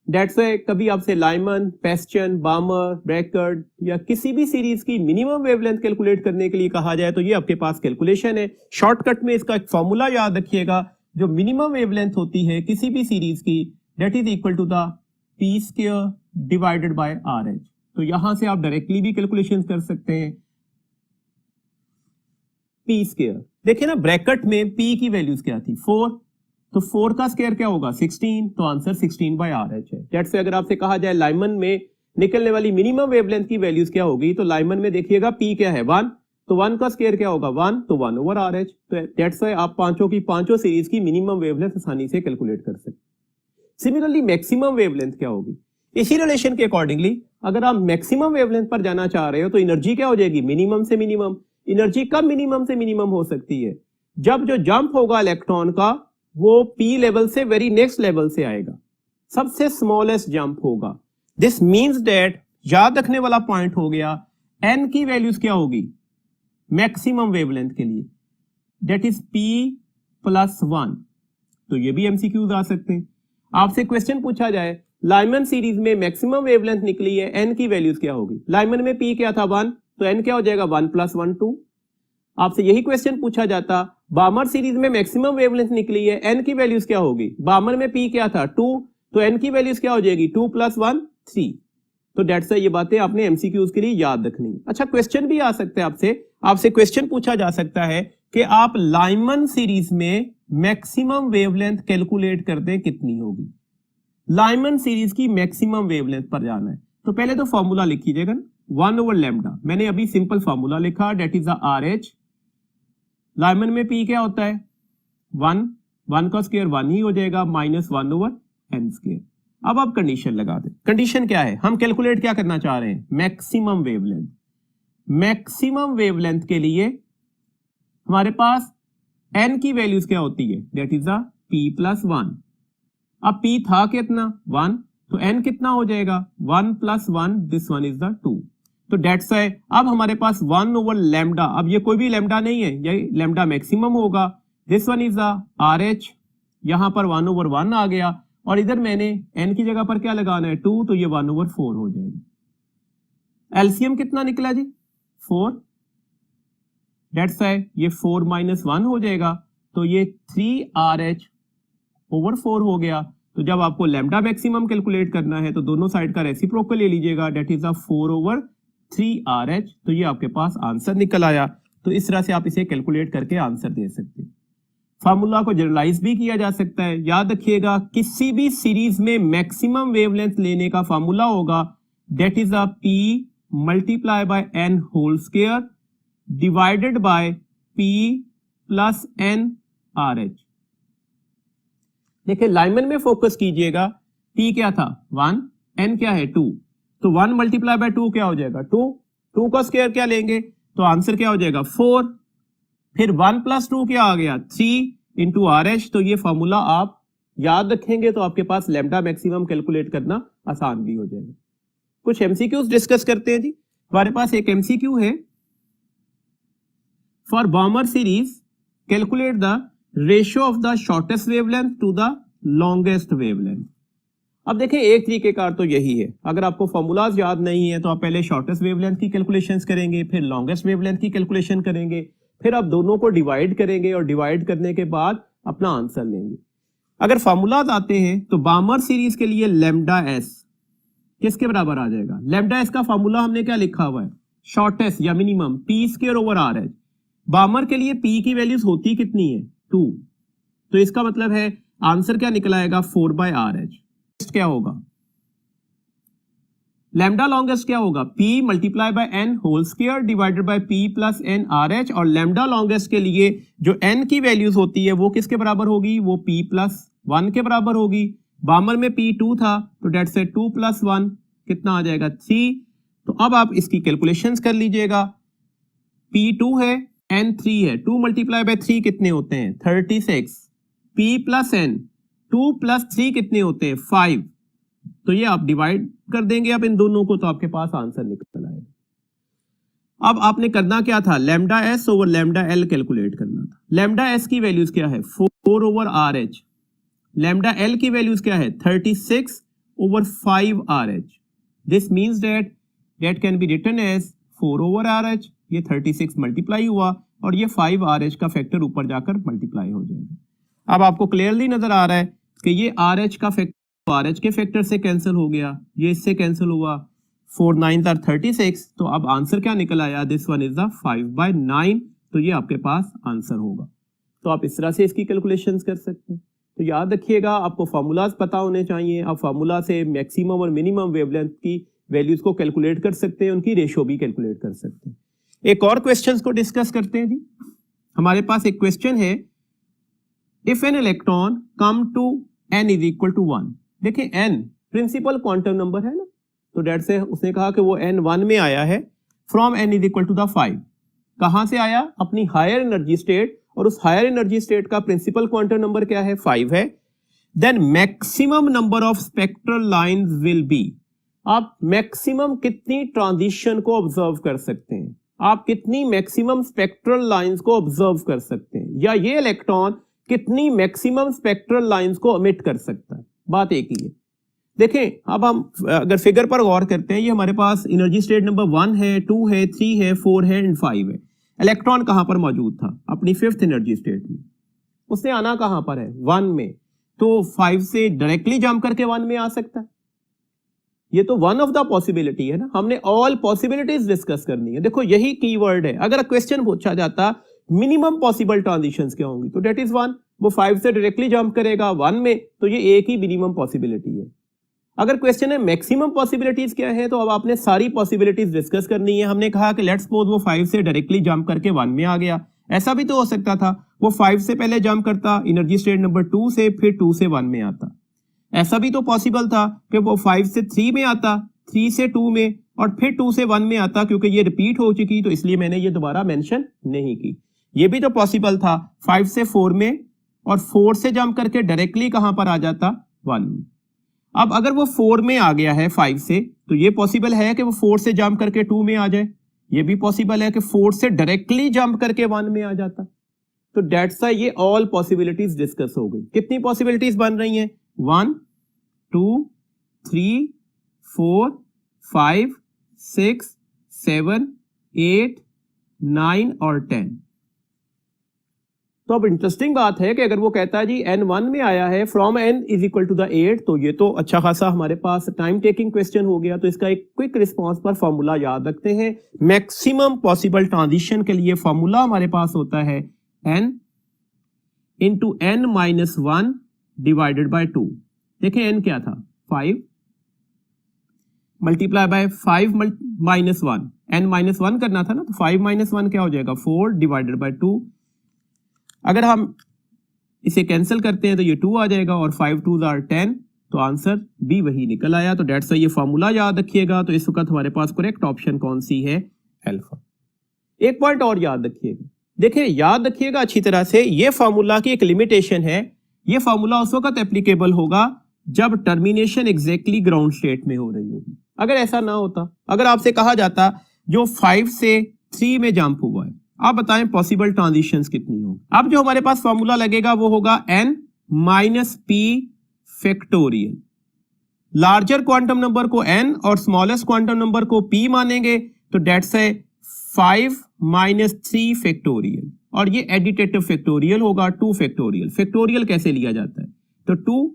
डेट्स वाई कभी आपसे लाइमन, पेस्चन, बामर, ब्रैकेट या किसी भी सीरीज की मिनिमम वेवलेंथ कैलकुलेट करने के लिए कहा जाए, तो ये आपके पास कैलकुलेशन है। शॉर्टकट में इसका एक फॉर्मूला याद रखिएगा, जो मिनिमम वेवलेंथ होती है किसी भी सीरीज की, that is equal to the p² divided by RH। तो यहां से आप डायरेक्टली भी कैलकुलेशन कर सकते हैं। p², देखिए ना, ब्रैकेट में p की वैल्यूज क्या थी? 4, तो 4 का स्क्वायर क्या होगा? 16, तो आंसर 16/RH है। डेट से अगर आपसे कहा जाए लाइमन में निकलने वाली मिनिमम वेवलेंथ की वैल्यूज क्या होगी, तो लाइमन में देखिएगा p क्या है? 1, तो 1 का स्क्वायर क्या होगा? 1, तो 1/RH। तो डेट्स वाई आप पांचों की पांचों सीरीज की मिनिमम वेवलेंथ आसानी से कैलकुलेट कर सकते। सिमिलरली मैक्सिमम वेवलेंथ क्या होगी? इसी रिलेशन के अकॉर्डिंगली अगर आप मैक्सिमम वेवलेंथ पर जाना चाह रहे हो, तो एनर्जी क्या हो जाएगी? मिनिमम से मिनिमम। एनर्जी कब मिनिमम से मिनिमम हो सकती है? जब जो जंप होगा इलेक्ट्रॉन का वो p लेवल से वेरी नेक्स्ट लेवल से आएगा, सबसे स्मॉलेस्ट जंप होगा। दिस मींस दैट, याद रखने वाला पॉइंट हो गया, n की वैल्यूज क्या होगी मैक्सिमम वेवलेंथ के लिए? That is p+1। तो ये भी एमसीक्यूज आ सकते हैं। आपसे क्वेश्चन पूछा जाए लाइमन सीरीज में मैक्सिमम वेवलेंथ निकली है, n की वैल्यूज क्या होगी? लाइमन में p क्या था? 1, तो n क्या हो जाएगा? 1+1 2। आपसे यही क्वेश्चन पूछा जाता बामर सीरीज में मैक्सिमम वेवलेंथ निकली है, n की वैल्यूज क्या होगी? बामर में p क्या था? 2, तो n की वैल्यूज क्या हो जाएगी? 2+1 3। तो डेट्स ये बातें आपने एमसीक्यूज के लिए याद रखनी है। अच्छा, क्वेश्चन भी आ सकते हैं आपसे क्वेश्चन पूछा जा सकता है कि आप लाइमन सीरीज में मैक्सिमम वेवलेंथ कैलकुलेट कर दें, कितनी होगी? लाइमन सीरीज की मैक्सिमम वेवलेंथ पर जाना है, तो पहले तो फॉर्मूला लिख लीजिएगा ना। 1 ओवर लैम्डा, मैंने अभी सिंपल फॉर्मूला लिखा, that is R H. Lyman में पी क्या होता है 1 का स्क्वायर 1 ही हो जाएगा, -1 ओवर एन स्क्वायर। अब आप कंडीशन लगा दें। कंडीशन क्या है, हम कैलकुलेट क्या करना चाह रहे हैं, मैक्सिमम वेवलेंथ। मैक्सिमम वेवलेंथ के लिए हमारे पास एन की वैल्यूज क्या होती है, that is a P plus 1। अब पी था कितना 1, तो एन कितना हो जाएगा 1 + 1, दिस वन इज द 2। तो डेट्स है, अब हमारे पास 1 ओवर लैम्डा, अब ये कोई भी लैम्डा नहीं है, ये लैम्डा मैक्सिमम होगा, this one is the R H. यहां पर 1 ओवर 1 आ गया, और इधर मैंने एन की जगह पर क्या लगाना है 2, तो ये 1 ओवर 4 हो जाएगा। एलसीएम कितना निकला जी 4, डेट्स है ये 4 - 1 हो जाएगा, तो ये 3RH ओवर 4 हो गया। तो जब आपको लैम्डा मैक्सिमम कैलकुलेट करना है तो दोनों साइड का रेसिप्रोकल ले लीजिएगा, डेट इज 4 ओवर 3RH। तो ये आपके पास आंसर निकल आया। तो इस तरह से आप इसे कैलकुलेट करके आंसर दे सकते हैं। फार्मूला को जनरलाइज भी किया जा सकता है। याद रखिएगा, किसी भी सीरीज में मैक्सिमम वेवलेंथ लेने का फार्मूला होगा, that is P multiply by n whole square divided by P plus n RH। देखिए लाइमन में फोकस कीजिएगा, P क्या था 1, n क्या है 2, तो 1 मल्टीप्लाई बाय 2 क्या हो जाएगा 2 का स्क्वायर क्या लेंगे, तो आंसर क्या हो जाएगा 4। फिर 1 + 2 क्या आ गया 3 इंटू RH। तो ये फॉर्मूला आप याद रखेंगे तो आपके पास लैम्डा मैक्सिमम कैलकुलेट करना आसान भी हो जाएगा। कुछ एमसीक्यूज डिस्कस करते हैं जी। हमारे पास एक एमसीक्यू है, for Balmer series calculate the ratio of the shortest wavelength to the longest wavelength. अब देखिए एक तरीकेकार तो यही है, अगर आपको फॉर्मूलाज याद नहीं है तो आप पहले शॉर्टेस्ट वेवलेंथ की कैलकुलेशंस करेंगे, फिर लॉन्गेस्ट वेवलेंथ की कैलकुलेशन करेंगे, फिर आप दोनों को डिवाइड करेंगे और डिवाइड करने के बाद अपना आंसर लेंगे। अगर फॉर्मूलाज आते हैं तो बार्मर सीरीज के लिए लैम्डा एस किसके बराबर आ जाएगा, लैम्डा एस का फॉर्मूला हमने क्या लिखा हुआ है, शॉर्टेस्ट या minimum P² over R H. Barmer के लिए P की वैल्यूज होती कितनी है 2, तो इसका मतलब है आंसर क्या निकल आएगा 4/RH। क्या होगा लैम्डा लॉन्गेस्ट क्या होगा P multiply by n whole square divided by P plus n RH। और लैम्डा लॉन्गेस्ट के लिए जो n की वैल्यूज होती है वो किसके बराबर होगी, वो P + 1 के बराबर होगी। बार्मर में P 2 था, तो डेट से 2 + 1 कितना आ जाएगा 3। तो अब आप इसकी कैलकुलेशंस कर लीजिएगा, P 2 है n 3 है, 2 मल्टीप्लाई बाय 3 कितने होते हैं 36, P + n 2 + 3 कितने होते हैं 5। तो ये आप डिवाइड कर देंगे अब इन दोनों को, तो आपके पास आंसर निकल आएगा। अब आपने करना क्या था, lambda S over lambda L calculate करना था। लैम्डा एस की वैल्यूज क्या है 4 over R H, lambda L की वैल्यूज क्या है 36 over 5 R H. This means that can be written as 4 over R H. ये 36 मल्टीप्लाई हुआ और ये 5 आर एच का फैक्टर ऊपर जाकर मल्टीप्लाई हो जाएगा। अब आपको क्लियरली नजर आ रहा है कि ये आर एच का फैक्टर आर एच के फैक्टर से कैंसिल हो गया, ये इससे कैंसिल हुआ, 4 9 are 36। तो अब आंसर क्या निकल आया, दिस वन इज द 5/9। तो ये आपके पास आंसर होगा। तो आप इस तरह से इसकी कैलकुलेशंस कर सकते हैं। तो याद रखिएगा आपको फार्मूलाज पता होने चाहिए। आप फार्मूला से मैक्सिमम और मिनिमम वेवलेंथ की वैल्यूज को कैलकुलेट कर सकते हैं, उनकी रेशियो भी कैलकुलेट कर सकते हैं। एक और क्वेश्चंस को डिस्कस करते हैं जी। हमारे पास एक क्वेश्चन है, if an electron come to n is equal to 1। देखिए n प्रिंसिपल क्वांटम नंबर है ना, तो डेट से उसने कहा कि वो n 1 में आया है from n is equal to the 5। कहां से आया, अपनी हायर एनर्जी स्टेट, और उस हायर एनर्जी स्टेट का प्रिंसिपल क्वांटम नंबर क्या है 5 है। Then maximum number of spectral lines will be. आप मैक्सिमम कितनी ट्रांजिशन को ऑब्जर्व कर सकते हैं, आप कितनी मैक्सिमम स्पेक्ट्रल लाइंस को ऑब्जर्व कर सकते हैं, या ये इलेक्ट्रॉन कितनी मैक्सिमम स्पेक्ट्रल लाइंस को एमिट कर सकता है। बात एक ही है। देखें अब हम अगर फिगर पर गौर करते हैं, ये हमारे पास एनर्जी स्टेट नंबर 1 है, 2 है, 3 है, 4 है एंड 5 है। इलेक्ट्रॉन कहां पर मौजूद था, अपनी 5th एनर्जी स्टेट में। उसने आना कहां पर है 1 में, तो 5 से डायरेक्टली जंप करके 1 में आ सकता है। ये तो वन ऑफ द पॉसिबिलिटी है ना, हमने ऑल पॉसिबिलिटीज डिस्कस करनी है। देखो यही कीवर्ड है। अगर क्वेश्चन पूछा जाता मिनिमम पॉसिबल ट्रांजिशंस क्या होंगी, तो डेट इज 1। वो 5 से डायरेक्टली जंप करेगा 1 में, तो ये एक ही मिनिमम पॉसिबिलिटी है। अगर क्वेश्चन है मैक्सिमम पॉसिबिलिटीज क्या है, तो अब आपने सारी पॉसिबिलिटीज डिस्कस करनी है। हमने कहा कि लेट्स सपोज वो 5 से डायरेक्टली जंप करके 1 में आ गया, ऐसा भी तो हो सकता था वो 5 से पहले जंप करता एनर्जी स्टेट नंबर 2 से, फिर 2 से 1 में आता। ऐसा भी तो पॉसिबल था कि वो 5 से 3 में आता, 3 से 2 में, और फिर 2 से 1 में आता। क्योंकि ये रिपीट हो चुकी तो इसलिए मैंने ये दोबारा मेंशन नहीं की। ये भी तो पॉसिबल था 5 से 4 में, और 4 से जंप करके डायरेक्टली कहां पर आ जाता, 1 में। अब अगर वो 4 में आ गया है 5 से, तो ये पॉसिबल है कि वो 4 से जंप करके 2 में आ जाए। ये भी पॉसिबल है कि 4 से डायरेक्टली जंप करके 1 में आ जाता। तो दैट्स व्हाई ये ऑल पॉसिबिलिटीज डिस्कस हो गई। कितनी पॉसिबिलिटीज बन रही हैं, 1 2 3 4 5 6 7 8 9 और 10। तो अब इंटरेस्टिंग बात है कि अगर वो कहता है जी n 1 में आया है from n is equal to the 8, तो ये तो अच्छा खासा हमारे पास टाइम टेकिंग क्वेश्चन हो गया। तो इसका एक क्विक रिस्पांस पर फॉर्मूला याद रखते हैं। मैक्सिमम पॉसिबल ट्रांजिशन के लिए फॉर्मूला हमारे पास होता है n into n minus 1 divided by 2। देखें n क्या था, 5 multiply by 5 minus 1, n minus 1 करना था ना, तो 5 माइनस 1 क्या हो जाएगा, 4 डिवाइडेड बाय 2। अगर हम इसे कैंसिल करते हैं तो ये 2 आ जाएगा, और 5 2 आर 10, तो आंसर भी वही निकल आया। तो डेट्स ये फॉर्मूला याद रखिएगा। तो इस वक्त हमारे पास करेक्ट ऑप्शन कौन सी है, अल्फा। एक पॉइंट और याद रखिएगा, देखिए याद रखिएगा अच्छी तरह से, ये फॉर्मूला की एक लिमिटेशन है। ये फॉर्मूला उस वक्त एप्लीकेबल होगा जब टर्मिनेशन एग्जैक्टली ग्राउंड स्टेट में हो रही होगी। अगर ऐसा ना होता, अगर आपसे कहा जाता जो 5 से 3 में जंप हुआ है, आप बताएं पॉसिबल ट्रांजिशंस कितनी होगी। अब जो हमारे पास फॉर्मूला लगेगा वो होगा n minus P factorial. Larger quantum number को n और स्मॉलेस्ट क्वांटम नंबर को p मानेंगे, तो डेट्स है 5 माइनस 3 फैक्टोरियल, और ये एडिटेटिव फैक्टोरियल होगा 2 फैक्टोरियल। फैक्टोरियल कैसे लिया जाता है, तो 2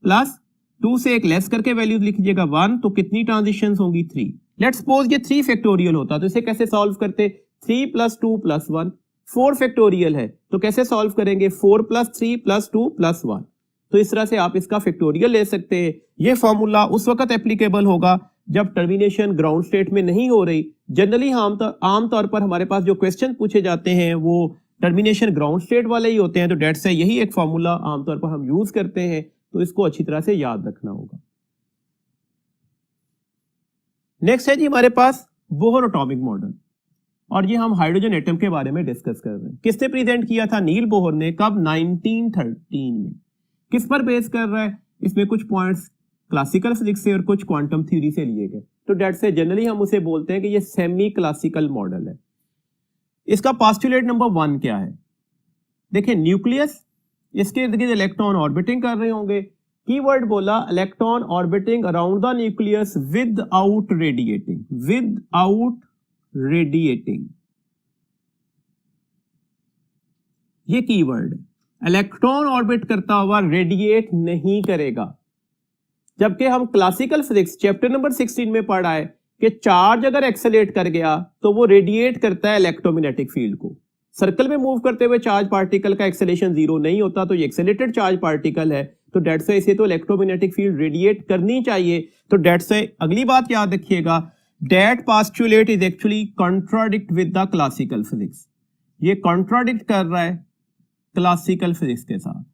प्लस 2 से एक लेस करके वैल्यू लिख लीजिएगा 1, तो कितनी ट्रांजिशंस होंगी, 3। लेट्स सपोज ये 3 फैक्टोरियल होता तो इसे कैसे सॉल्व करते, 3 प्लस 2 प्लस 1। 4 फैक्टोरियल है तो कैसे सॉल्व करेंगे, 4 प्लस 3 प्लस 2 प्लस 1। तो इस तरह से आप इसका फैक्टोरियल ले सकते हैं। ये फॉर्मूला उस वक्त एप्लीकेबल होगा जब टर्मिनेशन ग्राउंड स्टेट में नहीं हो रही। जनरली आमतौर पर हमारे पास जो क्वेश्चन पूछे जाते हैं वो टर्मिनेशन ग्राउंड स्टेट वाले ही होते हैं। तो डेट्स है यही एक फॉर्मूला आमतौर पर हम यूज करते हैं, तो इसको अच्छी तरह से याद रखना होगा। नेक्स्ट है जी हमारे पास बोहर एटॉमिक मॉडल, और ये हम हाइड्रोजन एटम के बारे में डिस्कस कर रहे हैं। किसने प्रेजेंट किया था, नील बोहर ने। कब, 1913 में। किस पर बेस कर रहा है, इसमें कुछ पॉइंट्स क्लासिकल फिजिक्स से और कुछ क्वांटम थ्योरी से लिए गए। तो डेट से जनरली हम उसे बोलते हैं कि ये सेमी क्लासिकल मॉडल है। इसका पोस्टुलेट नंबर 1 क्या है, देखिए न्यूक्लियस, इसके इर्द गिर्द इलेक्ट्रॉन ऑर्बिटिंग कर रहे होंगे। कीवर्ड बोला electron orbiting around the nucleus without radiating, without radiating, ये कीवर्ड है। इलेक्ट्रॉन ऑर्बिट करता हुआ रेडिएट नहीं करेगा। जबकि हम क्लासिकल फिजिक्स चैप्टर नंबर 16 में पढ़ा है कि चार्ज अगर एक्सेलेरेट कर गया तो वो रेडिएट करता है इलेक्ट्रोमैग्नेटिक फील्ड को। सर्कल में मूव करते हुए चार्ज पार्टिकल का एक्सेलेरेशन 0 नहीं होता, तो ये एक्सेलेरेटेड चार्ज पार्टिकल है, तो डेट से इसे तो इलेक्ट्रोमैग्नेटिक फील्ड रेडिएट करनी चाहिए। तो डेट से अगली बात याद रखिएगा, that postulate is actually contradict with the classical physics. ये कॉन्ट्राडिक्ट कर रहा है क्लासिकल फिजिक्स के साथ।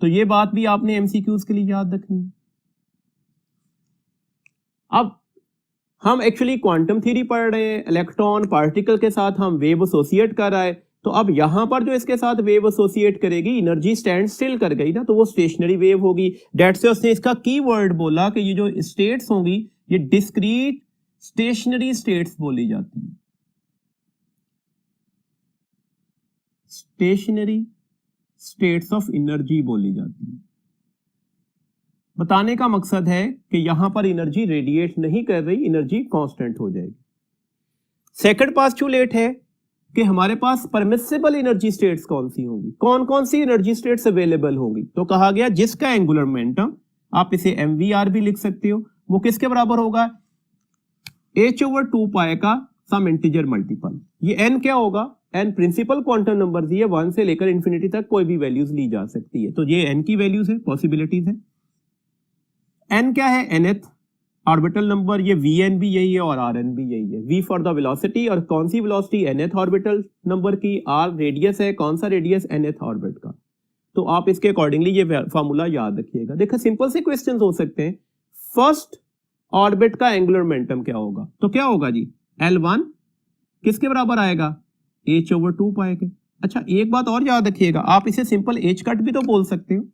तो ये बात भी आपने एमसीक्यूज के लिए याद रखनी है। अब हम एक्चुअली क्वांटम थ्योरी पढ़ रहे हैं, इलेक्ट्रॉन पार्टिकल के साथ हम वेव एसोसिएट कर रहा है। तो अब यहां पर जो इसके साथ वेव एसोसिएट करेगी, एनर्जी स्टैंड स्टिल कर गई ना, तो वो स्टेशनरी वेव होगी। डेट से उसने इसका कीवर्ड बोला कि ये जो स्टेट्स होंगी ये डिस्क्रीट स्टेशनरी स्टेट्स बोली जाती है। स्टेशनरी स्टेट्स ऑफ एनर्जी बोली जाती है। बताने का मकसद है कि यहां पर एनर्जी रेडिएट नहीं कर रही, एनर्जी कांस्टेंट हो जाएगी। सेकंड पोस्टुलेट है कि हमारे पास परमिसिबल एनर्जी स्टेट्स कौन सी होंगी, कौन कौन सी एनर्जी स्टेट्स अवेलेबल होंगी। तो कहा गया जिसका एंगुलर मोमेंटम, आप इसे mvr भी लिख सकते हो, वो किसके बराबर होगा, h/2 पाई का सम इंटीजर मल्टीपल। ये n क्या होगा, n प्रिंसिपल क्वांटम नंबर है, 1 से लेकर इंफिनिटी तक कोई भी वैल्यूज ली जा सकती है। तो ये n की वैल्यूज है, पॉसिबिलिटीज है। n क्या है, nth ऑर्बिटल नंबर, ये vn भी यही है और rn भी यही है। v फॉर द वेलोसिटी, और कौन सी वेलोसिटी, nth ऑर्बिटल नंबर की, r रेडियस है, कौन सा रेडियस, nth ऑर्बिट का। तो आप इसके अकॉर्डिंगली ये फार्मूला याद रखिएगा। देखो सिंपल से क्वेश्चंस हो सकते हैं। फर्स्ट ऑर्बिट का एंगुलर मोमेंटम क्या होगा, तो क्या होगा जी, L1 किसके बराबर आएगा, h/2 पाई के। अच्छा एक बात और याद रखिएगा, आप इसे सिंपल h कट भी तो बोल सकते हो।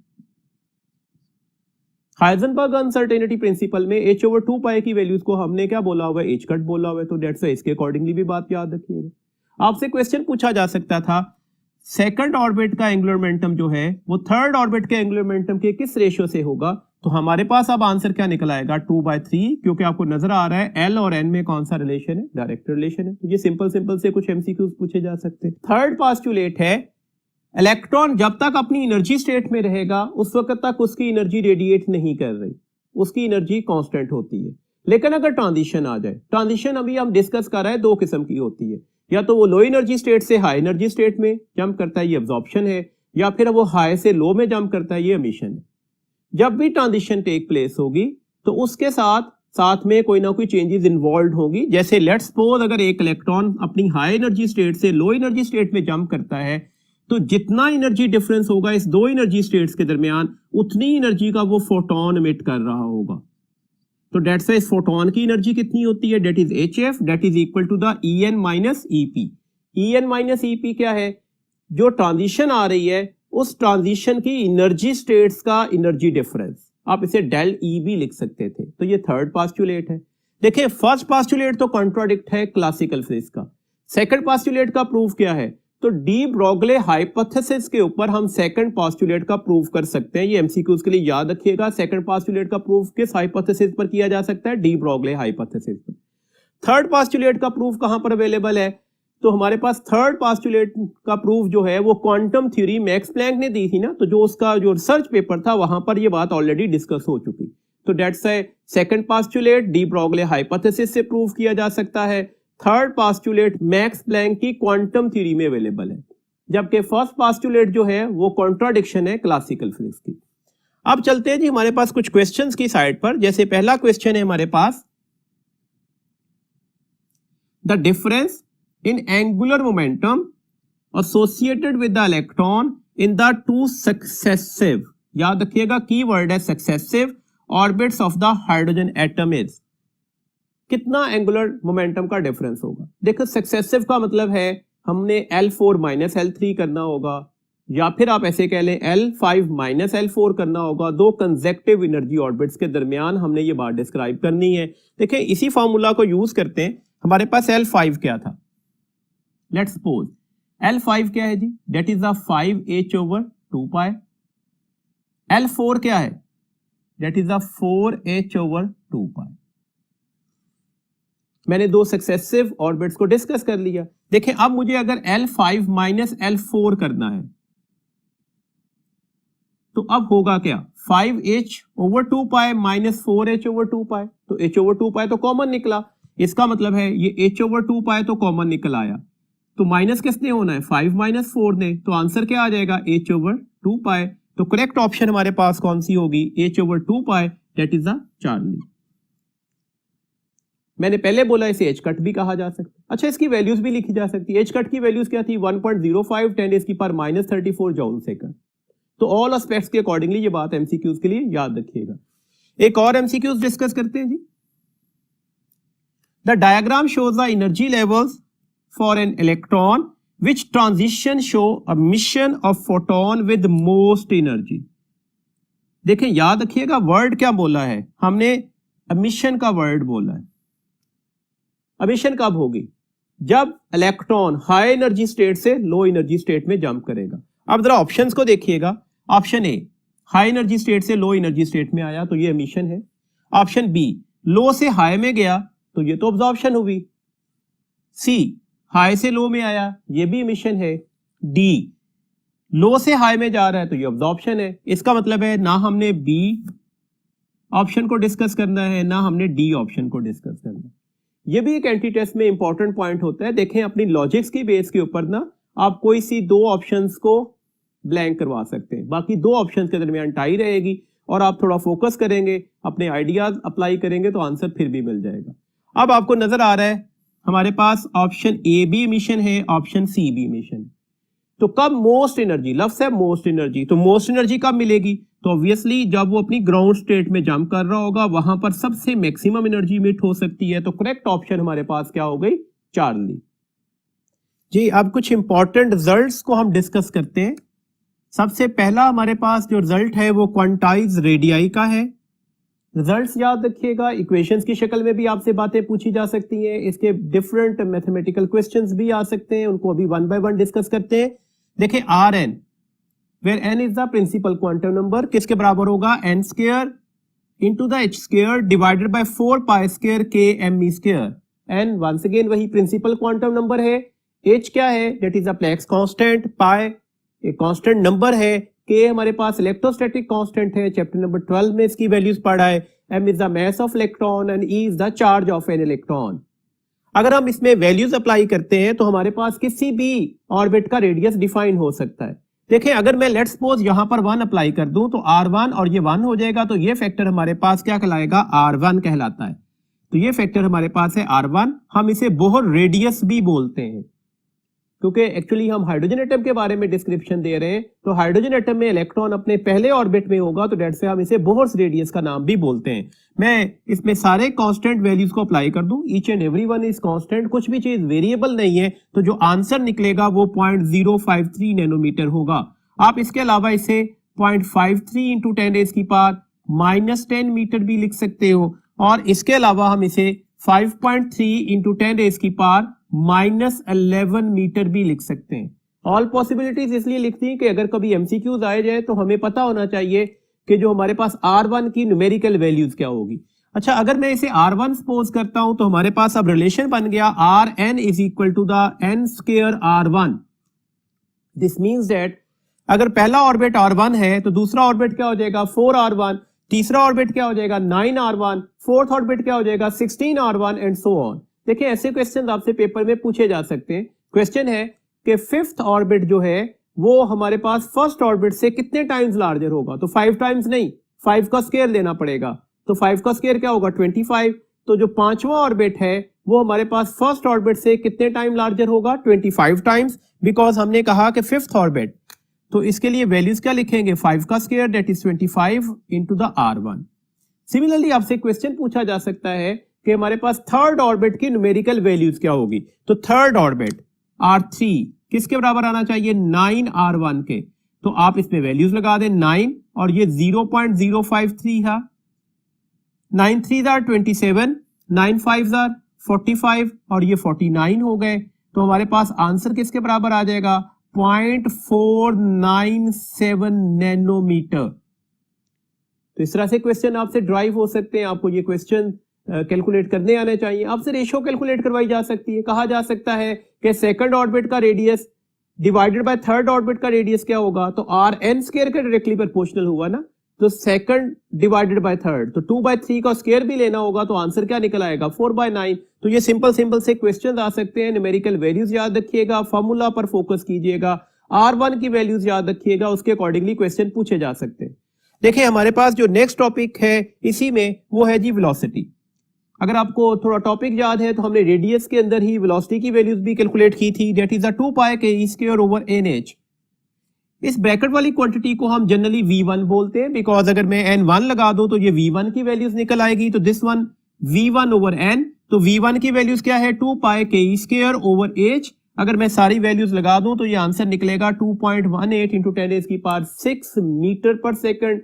हाइजेनबर्ग अनसर्टेनिटी प्रिंसिपल में h/2 पाई की वैल्यूज को हमने क्या बोला हुआ है, h कट बोला हुआ है, तो डेट्स इसके अकॉर्डिंगली भी बात याद रखिएगा। आपसे क्वेश्चन पूछा जा सकता था, सेकंड ऑर्बिट का एंगुलर मोमेंटम जो है वो थर्ड ऑर्बिट के एंगुलर मोमेंटम के किस रेशियो से होगा, तो हमारे पास अब आंसर क्या निकल आएगा, 2/3, क्योंकि आपको नजर आ रहा है L और N में कौन सा रिलेशन है, डायरेक्ट रिलेशन है। तो ये सिंपल से कुछ एमसीक्यूज पूछे जा सकते हैं। थर्ड पोस्टुलेट है, इलेक्ट्रॉन जब तक अपनी एनर्जी स्टेट में रहेगा उस वक्त तक उसकी एनर्जी रेडिएट नहीं कर रही, उसकी एनर्जी कांस्टेंट होती है। लेकिन अगर ट्रांजिशन आ जाए, ट्रांजिशन अभी हम डिस्कस कर रहे हैं, दो किस्म की होती है, या तो वो लो एनर्जी स्टेट से हाई एनर्जी स्टेट में जंप करता है, ये एब्जॉर्प्शन है, या फिर वो हाई से लो में जंप करता है, ये एमिशन है। जब भी ट्रांजिशन टेक प्लेस होगी तो उसके साथ में कोई ना कोई चेंजेस इन्वॉल्व होगी। जैसे लेट्स सपोज अगर एक इलेक्ट्रॉन अपनी हाई एनर्जी स्टेट से लो एनर्जी स्टेट में जंप करता है, तो जितना एनर्जी डिफरेंस होगा इस दो एनर्जी स्टेट्स के दरमियान, उतनी एनर्जी का वो फोटोन इमिट कर रहा होगा। तो डेट्स इस फोटोन की एनर्जी कितनी होती है, that is hf, that is equal to the En minus ep। En minus ep क्या है, जो ट्रांजिशन आ रही है उस ट्रांजिशन की एनर्जी स्टेट्स का एनर्जी डिफरेंस, आप इसे डेल ई भी लिख सकते थे। तो ये थर्ड पोस्टुलेट है। देखिए फर्स्ट पोस्टुलेट तो कॉन्ट्राडिक्ट है क्लासिकल फिजिक्स का। सेकंड पोस्टुलेट का प्रूफ क्या है, तो डी ब्रोगले हाइपोथेसिस के ऊपर हम सेकंड पोस्टुलेट का प्रूफ कर सकते हैं। ये एमसीक्यूज के लिए याद रखिएगा, सेकंड पोस्टुलेट का प्रूफ किस हाइपोथेसिस पर किया जा सकता है, डी ब्रोगले हाइपोथेसिस पर। थर्ड पोस्टुलेट का प्रूफ कहां पर अवेलेबल है, तो हमारे पास थर्ड पोस्टुलेट का प्रूफ जो है वो क्वांटम थ्योरी मैक्स प्लैंक ने दी थी ना, तो जो उसका जो रिसर्च पेपर था वहां पर ये बात ऑलरेडी डिस्कस हो चुकी। तो डेट्स है सेकंड पोस्टुलेट डी ब्रोगले हाइपोथेसिस से प्रूफ किया जा सकता है। थर्ड पोस्टुलेट मैक्स प्लैंक की क्वांटम थ्योरी में अवेलेबल है, जबकि फर्स्ट पोस्टुलेट जो है वो कॉन्ट्राडिक्शन है क्लासिकल फिजिक्स की। अब चलते हैं जी हमारे पास कुछ क्वेश्चंस की साइड पर। जैसे पहला क्वेश्चन है हमारे पास, the difference in angular momentum associated with the electron in the two successive, याद रखिएगा की वर्ड है successive orbits of the hydrogen atom is, कितना एंगुलर मोमेंटम का डिफरेंस होगा। देखो सक्सेसिव का मतलब है हमने L4 माइनस L3 करना होगा, या फिर आप ऐसे कह लें L5 माइनस L4 करना होगा। दो कंसेक्टिव एनर्जी ऑर्बिट्स के दरमियान हमने ये बात डिस्क्राइब करनी है। देखिए इसी फॉर्मूला को यूज करते हैं। हमारे पास L5 क्या था, लेट्स सपोज L5 क्या है जी, that is the 5h/2 pi. L4 क्या है, डेट इज द 4h/2 पाई। मैंने दो सक्सेसिव ऑर्बिट्स को डिस्कस कर लिया। देखें अब मुझे अगर L5 माइनस L4 करना है तो अब होगा क्या, 5h/2 पाई माइनस 4h/2 पाई। तो h/2 पाई तो कॉमन निकला, इसका मतलब है ये h/2 पाई तो कॉमन निकल आया, तो माइनस किसने होना है, 5 माइनस 4 ने। तो आंसर क्या आ जाएगा, h/2 पाई। तो करेक्ट ऑप्शन हमारे पास कौन सी होगी, h/2 pi, that is the Charlie. मैंने पहले बोला इसे एच कट भी कहा जा सकता है। अच्छा इसकी वैल्यूज भी लिखी जा सकती है। एच कट की वैल्यूज क्या थी, 1.05 10⁻³ जूल सेकंड। तो ऑल एस्पेक्ट्स के अकॉर्डिंगली ये बात एमसीक्यूज के लिए याद रखिएगा। एक और एमसीक्यूज डिस्कस करते हैं जी। The diagram shows the energy levels for an electron which transition show emission of photon with most energy। देखें याद रखिएगा वर्ड क्या बोला है हमने, emission का वर्ड बोला है। emission कब होगी, जब इलेक्ट्रॉन हाई एनर्जी स्टेट से लो एनर्जी स्टेट में जंप करेगा। अब जरा ऑप्शंस को देखिएगा। Option A high energy state से लो एनर्जी स्टेट में आया तो ये emission है। ऑप्शन बी लो से हाई में गया तो ये तो अब्जॉर्प्शन हुई। सी हाई से लो में आया, ये भी इमिशन है। डी लो से हाई में जा रहा है तो ये अब्जॉर्प्शन है। इसका मतलब है ना हमने बी ऑप्शन को डिस्कस करना है ना हमने डी ऑप्शन को डिस्कस करना है। ये भी एक एंटी टेस्ट में इंपॉर्टेंट पॉइंट होता है। देखें अपनी लॉजिक्स की बेस के ऊपर ना आप कोई सी दो ऑप्शंस को ब्लैंक करवा सकते हैं, बाकी दो ऑप्शंस के दरमियान टाई रहेगी और आप थोड़ा फोकस करेंगे, अपने आइडियाज अप्लाई करेंगे तो आंसर फिर भी मिल जाएगा। अब आपको नजर आ रहा है हमारे पास ऑप्शन ए भी इमिशन है, ऑप्शन सी भी इमिशन है। तो कब मोस्ट एनर्जी, लफ्ज है मोस्ट एनर्जी, तो मोस्ट एनर्जी कब मिलेगी? तो ऑब्वियसली जब वो अपनी ग्राउंड स्टेट में जंप कर रहा होगा, वहां पर सबसे मैक्सिमम एनर्जी इमिट हो सकती है। तो करेक्ट ऑप्शन हमारे पास क्या हो गई? चार्ली। जी अब कुछ इंपॉर्टेंट रिजल्ट्स को हम डिस्कस करते हैं। सबसे पहला हमारे पास जो रिजल्ट है वो क्वांटाइज रेडियाई का है। रिजल्ट्स याद रखिएगा, इक्वेशंस की शक्ल में भी आपसे बातें पूछी जा सकती हैं, इसके डिफरेंट मैथमेटिकल क्वेश्चंस भी आ सकते हैं, उनको अभी वन बाय वन डिस्कस करते हैं। देखिए r n, where n is the principal quantum number, किसके बराबर होगा? N square into the h square divided by 4 pi square k m e square. N once again वही प्रिंसिपल क्वांटम नंबर है, h क्या है? That is a Planck's constant, pi एक constant number है, k हमारे पास इलेक्ट्रोस्टैटिक कांस्टेंट है, chapter number 12 में इसकी वैल्यूज पढ़ा है। M is the mass of electron and E is the charge of an electron. अगर हम इसमें वैल्यूज अप्लाई करते हैं तो हमारे पास किसी भी ऑर्बिट का रेडियस डिफाइन हो सकता है। देखिए अगर मैं लेट्स सपोज यहां पर 1 अप्लाई कर दूं तो R1 और ये 1 हो जाएगा, तो ये फैक्टर हमारे पास क्या कहलाएगा? R1 कहलाता है। तो ये फैक्टर हमारे पास है R1। हम इसे बोहर रेडियस भी बोलते हैं, क्योंकि एक्चुअली हम हाइड्रोजन एटम के बारे में डिस्क्रिप्शन दे रहे हैं। तो हाइड्रोजन एटम में इलेक्ट्रॉन अपने पहले ऑर्बिट में होगा, तो डेट से हम इसे बोहर्स रेडियस का नाम भी बोलते हैं। मैं इसमें सारे कांस्टेंट वैल्यूज को अप्लाई कर दूं, each and every one is constant, कुछ भी चीज वेरिएबल नहीं है, तो जो आंसर निकलेगा वो 0.053 नैनोमीटर होगा। आप इसके अलावा इसे 0.53 इंटू 10⁻⁻10 मीटर भी लिख सकते हो, और इसके अलावा हम इसे 5.3 इंटू 10⁻⁻11 मीटर भी लिख सकते हैं। ऑल पॉसिबिलिटीज इसलिए लिखती हैं कि अगर कभी एमसीक्यूज आए जाए तो हमें पता होना चाहिए कि जो हमारे पास R1 की न्यूमेरिकल वैल्यूज क्या होगी। अच्छा अगर मैं इसे R1 सपोज करता हूं तो हमारे पास अब रिलेशन बन गया Rn is equal to the n square R1। This means that अगर पहला ऑर्बिट R1 है तो दूसरा ऑर्बिट क्या हो जाएगा? 4R1, तीसरा ऑर्बिट क्या हो जाएगा? 9R1, फोर्थ ऑर्बिट क्या हो जाएगा? 16R1 and so on. देखिए ऐसे क्वेश्चन आपसे पेपर में पूछे जा सकते हैं। क्वेश्चन है कि फिफ्थ ऑर्बिट जो है वो हमारे पास फर्स्ट ऑर्बिट से कितने टाइम्स लार्जर होगा? तो 5 टाइम्स नहीं, 5 का स्क्वायर लेना पड़ेगा। तो 5 का स्क्वायर क्या होगा? 25। तो जो पांचवा ऑर्बिट है वो हमारे पास फर्स्ट ऑर्बिट से कितने टाइम लार्जर होगा? 25 टाइम्स, बिकॉज हमने कहा कि फिफ्थ ऑर्बिट। तो इसके लिए वैल्यूज क्या लिखेंगे? 5 का square that is 25 into the R1। Similarly आपसे क्वेश्चन पूछा जा सकता है कि हमारे पास थर्ड ऑर्बिट की न्यूमेरिकल वैल्यूज क्या होगी? तो थर्ड ऑर्बिट R3 किसके बराबर आना चाहिए? 9R1 के। तो आप इसमें वैल्यूज लगा दें 9 और ये 0.053 है, 9 3 27, 9 5 45 और ये 49 हो गए। तो हमारे पास आंसर किसके बराबर आ जाएगा? 0.497 नैनोमीटर। तो इस तरह से क्वेश्चन आपसे ड्राइव हो सकते हैं। आपको ये क्वेश्चन कैलकुलेट करने आने चाहिए। आपसे रेशियो कैलकुलेट करवाई जा सकती है। कहा जा सकता है कि सेकंड ऑर्बिट का radius divided by third orbit का रेडियस क्या होगा? तो आर एन स्क्वायर के डायरेक्टली प्रोपोर्शनल हुआ ना, तो सेकंड डिवाइडेड बाय थर्ड, तो 2/3 का स्क्वायर भी लेना होगा, तो आंसर क्या निकल आएगा? 4/9। तो ये सिंपल से क्वेश्चन आ सकते हैं। न्यूमेरिकल वैल्यूज याद रखिएगा, फॉर्मूला पर फोकस कीजिएगा, R1 की वैल्यूज याद रखिएगा, उसके अकॉर्डिंगली क्वेश्चन पूछे जा सकते हैं। देखिए हमारे पास जो नेक्स्ट टॉपिक है इसी में वो है जी वेलोसिटी। अगर आपको थोड़ा टॉपिक याद है तो हमने रेडियस के अंदर ही वेलोसिटी की वैल्यूज भी कैलकुलेट की थी, दैट इज 2 पाई के ई स्क्वायर ओवर NH। इस ब्रैकेट वाली क्वांटिटी को हम जनरली V1 बोलते हैं, बिकॉज अगर मैं N1 लगा दूं तो ये V1 की वैल्यूज निकल आएगी। तो this one V1 over N, तो V1 की वैल्यूज क्या है? 2 पाई के ई स्क्वायर ओवर H। अगर मैं सारी वैल्यूज लगा दूं तो ये आंसर निकलेगा 2.18 इंटू 10⁻6 मीटर पर सेकंड।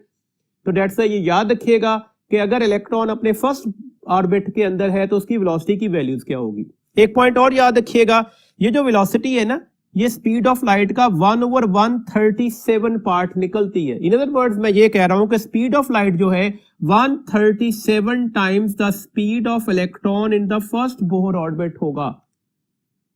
तो डेट्स से ये याद रखिएगा कि अगर इलेक्ट्रॉन अपने फर्स्ट ऑर्बिट के अंदर है तो उसकी वेलोसिटी की वैल्यूज क्या होगी। एक पॉइंट और याद रखिएगा, ये जो वेलोसिटी है ना, ये स्पीड ऑफ लाइट का 1/137 पार्ट निकलती है। इन अदर वर्ड्स मैं ये कह रहा हूं कि स्पीड ऑफ लाइट जो है 137 times the speed of electron in the first Bohr orbit होगा।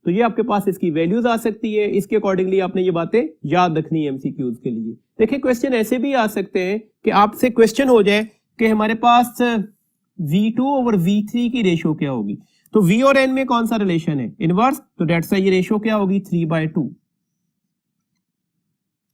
तो ये आपके पास इसकी वैल्यूज आ सकती है, इसके अकॉर्डिंगली आपने ये बातें याद रखनी है एमसीक्यूज के लिए। देखिए क्वेश्चन ऐसे भी आ सकते हैं कि आपसे क्वेश्चन हो जाए कि हमारे पास V2 ओवर V3 की रेशियो क्या होगी। तो V और N में कौन सा रिलेशन है? इनवर्स। तो डेट्स ये रेशियो क्या होगी? 3/2।